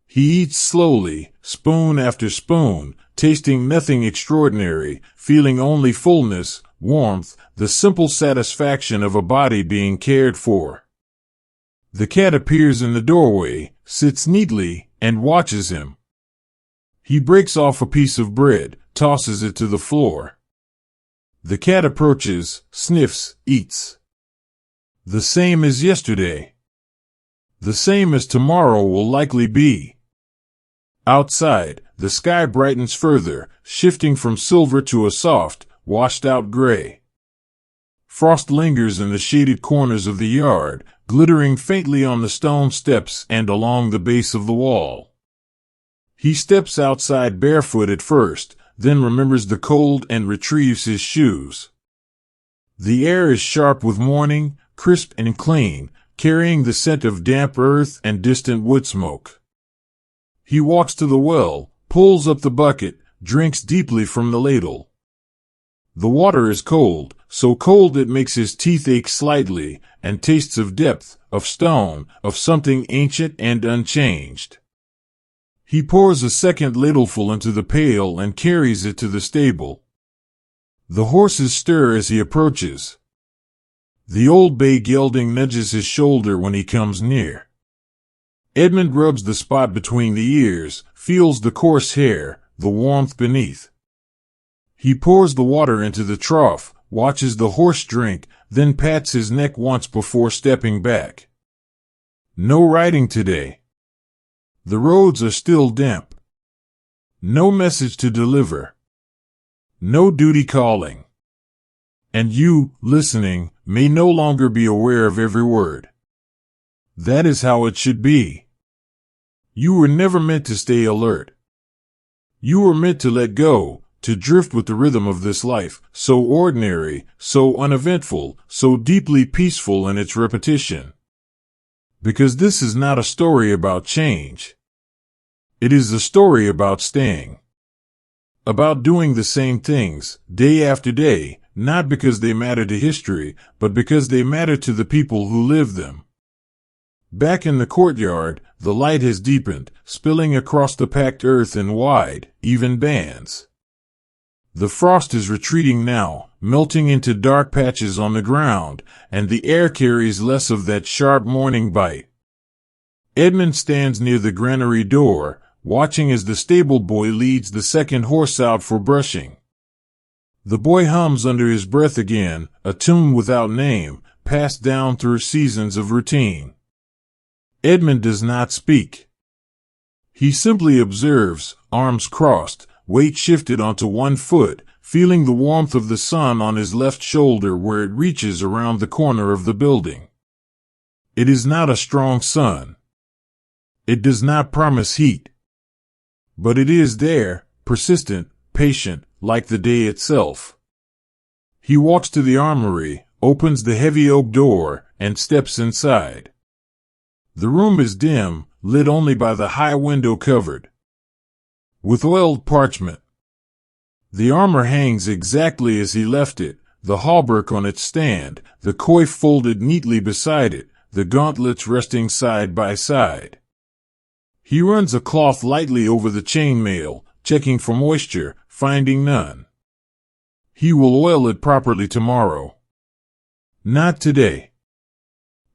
He eats slowly, spoon after spoon, tasting nothing extraordinary, feeling only fullness, warmth, the simple satisfaction of a body being cared for. The cat appears in the doorway, sits neatly, and watches him. He breaks off a piece of bread, tosses it to the floor. The cat approaches, sniffs, eats. The same as yesterday. The same as tomorrow will likely be. Outside, the sky brightens further, shifting from silver to a soft, washed-out gray. Frost lingers in the shaded corners of the yard, glittering faintly on the stone steps and along the base of the wall. He steps outside barefoot at first, then remembers the cold and retrieves his shoes. The air is sharp with morning, crisp and clean, carrying the scent of damp earth and distant wood smoke. He walks to the well, pulls up the bucket, drinks deeply from the ladle. The water is cold, so cold it makes his teeth ache slightly, and tastes of depth, of stone, of something ancient and unchanged. He pours a second ladleful into the pail and carries it to the stable. The horses stir as he approaches. The old bay gelding nudges his shoulder when he comes near. Edmund rubs the spot between the ears, feels the coarse hair, the warmth beneath. He pours the water into the trough, watches the horse drink, then pats his neck once before stepping back. No riding today. The roads are still damp. No message to deliver. No duty calling. And you, listening, may no longer be aware of every word. That is how it should be. You were never meant to stay alert. You were meant to let go, to drift with the rhythm of this life, so ordinary, so uneventful, so deeply peaceful in its repetition. Because this is not a story about change. It is a story about staying. About doing the same things, day after day, not because they matter to history, but because they matter to the people who live them. Back in the courtyard, the light has deepened, spilling across the packed earth in wide, even bands. The frost is retreating now, melting into dark patches on the ground, and the air carries less of that sharp morning bite. Edmund stands near the granary door, watching as the stable boy leads the second horse out for brushing. The boy hums under his breath again, a tune without name, passed down through seasons of routine. Edmund does not speak. He simply observes, arms crossed, weight shifted onto one foot, feeling the warmth of the sun on his left shoulder where it reaches around the corner of the building. It is not a strong sun. It does not promise heat. But it is there, persistent, patient, like the day itself. He walks to the armory, opens the heavy oak door, and steps inside. The room is dim, lit only by the high window covered with oiled parchment. The armor hangs exactly as he left it, the hauberk on its stand, the coif folded neatly beside it, the gauntlets resting side by side. He runs a cloth lightly over the chainmail, checking for moisture, finding none. He will oil it properly tomorrow. Not today.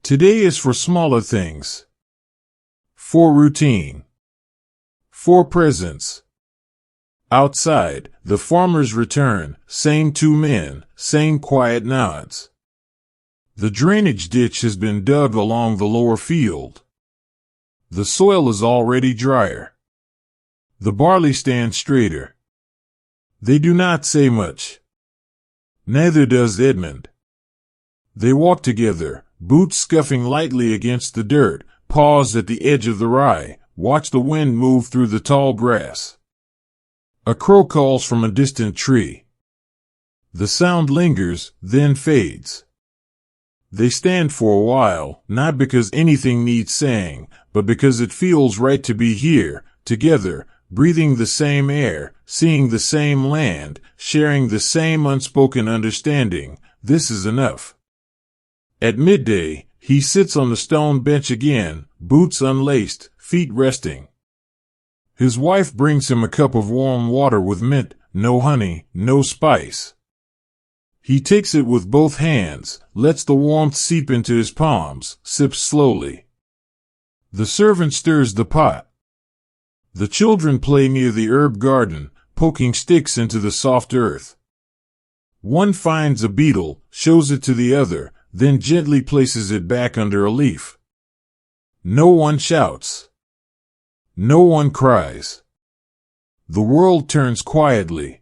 Today is for smaller things. For routine. For presence. Outside, the farmers return, same two men, same quiet nods. The drainage ditch has been dug along the lower field. The soil is already drier. The barley stands straighter. They do not say much. Neither does Edmund. They walk together, boots scuffing lightly against the dirt, pause at the edge of the rye, watch the wind move through the tall grass. A crow calls from a distant tree. The sound lingers, then fades. They stand for a while, not because anything needs saying, but because it feels right to be here, together, breathing the same air, seeing the same land, sharing the same unspoken understanding. This is enough. At midday, he sits on the stone bench again, boots unlaced, feet resting. His wife brings him a cup of warm water with mint, no honey, no spice. He takes it with both hands, lets the warmth seep into his palms, sips slowly. The servant stirs the pot. The children play near the herb garden, poking sticks into the soft earth. One finds a beetle, shows it to the other, then gently places it back under a leaf. No one shouts. No one cries. The world turns quietly.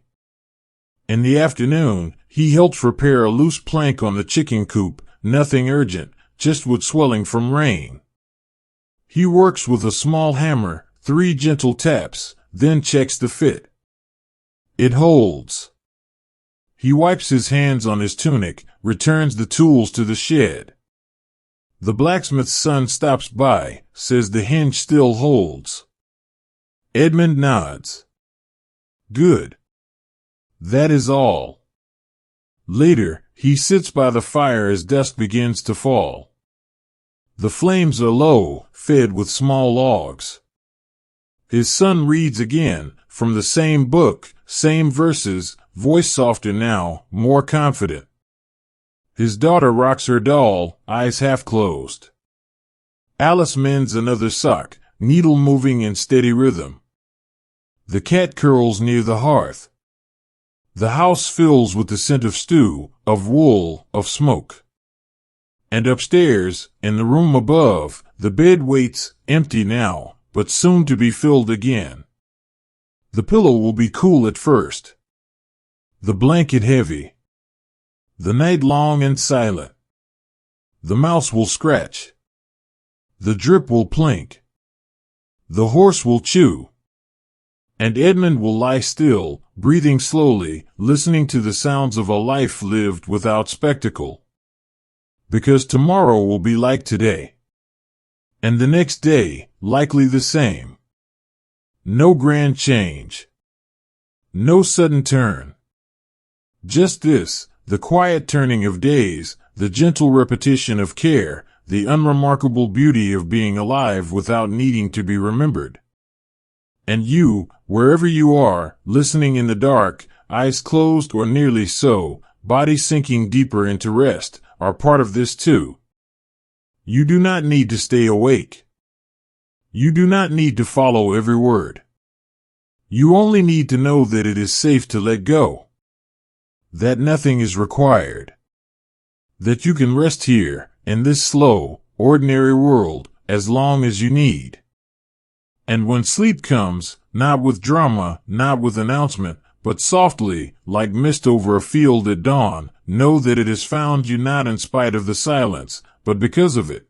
In the afternoon, he helps repair a loose plank on the chicken coop, nothing urgent, just wood swelling from rain. He works with a small hammer, 3 gentle taps, then checks the fit. It holds. He wipes his hands on his tunic, returns the tools to the shed. The blacksmith's son stops by, says the hinge still holds. Edmund nods. Good. That is all. Later, he sits by the fire as dusk begins to fall. The flames are low, fed with small logs. His son reads again, from the same book, same verses, voice softer now, more confident. His daughter rocks her doll, eyes half closed. Alice mends another sock, needle moving in steady rhythm. The cat curls near the hearth. The house fills with the scent of stew, of wool, of smoke. And upstairs, in the room above, the bed waits, empty now, but soon to be filled again. The pillow will be cool at first. The blanket heavy. The night long and silent. The mouse will scratch. The drip will plink. The horse will chew. And Edmund will lie still, breathing slowly, listening to the sounds of a life lived without spectacle. Because tomorrow will be like today. And the next day, likely the same. No grand change. No sudden turn. Just this, the quiet turning of days, the gentle repetition of care, the unremarkable beauty of being alive without needing to be remembered. And you, wherever you are, listening in the dark, eyes closed or nearly so, body sinking deeper into rest, are part of this too. You do not need to stay awake. You do not need to follow every word. You only need to know that it is safe to let go. That nothing is required. that you can rest here, in this slow, ordinary world, as long as you need. And when sleep comes, not with drama, not with announcement, but softly, like mist over a field at dawn, know that it has found you not in spite of the silence, but because of it.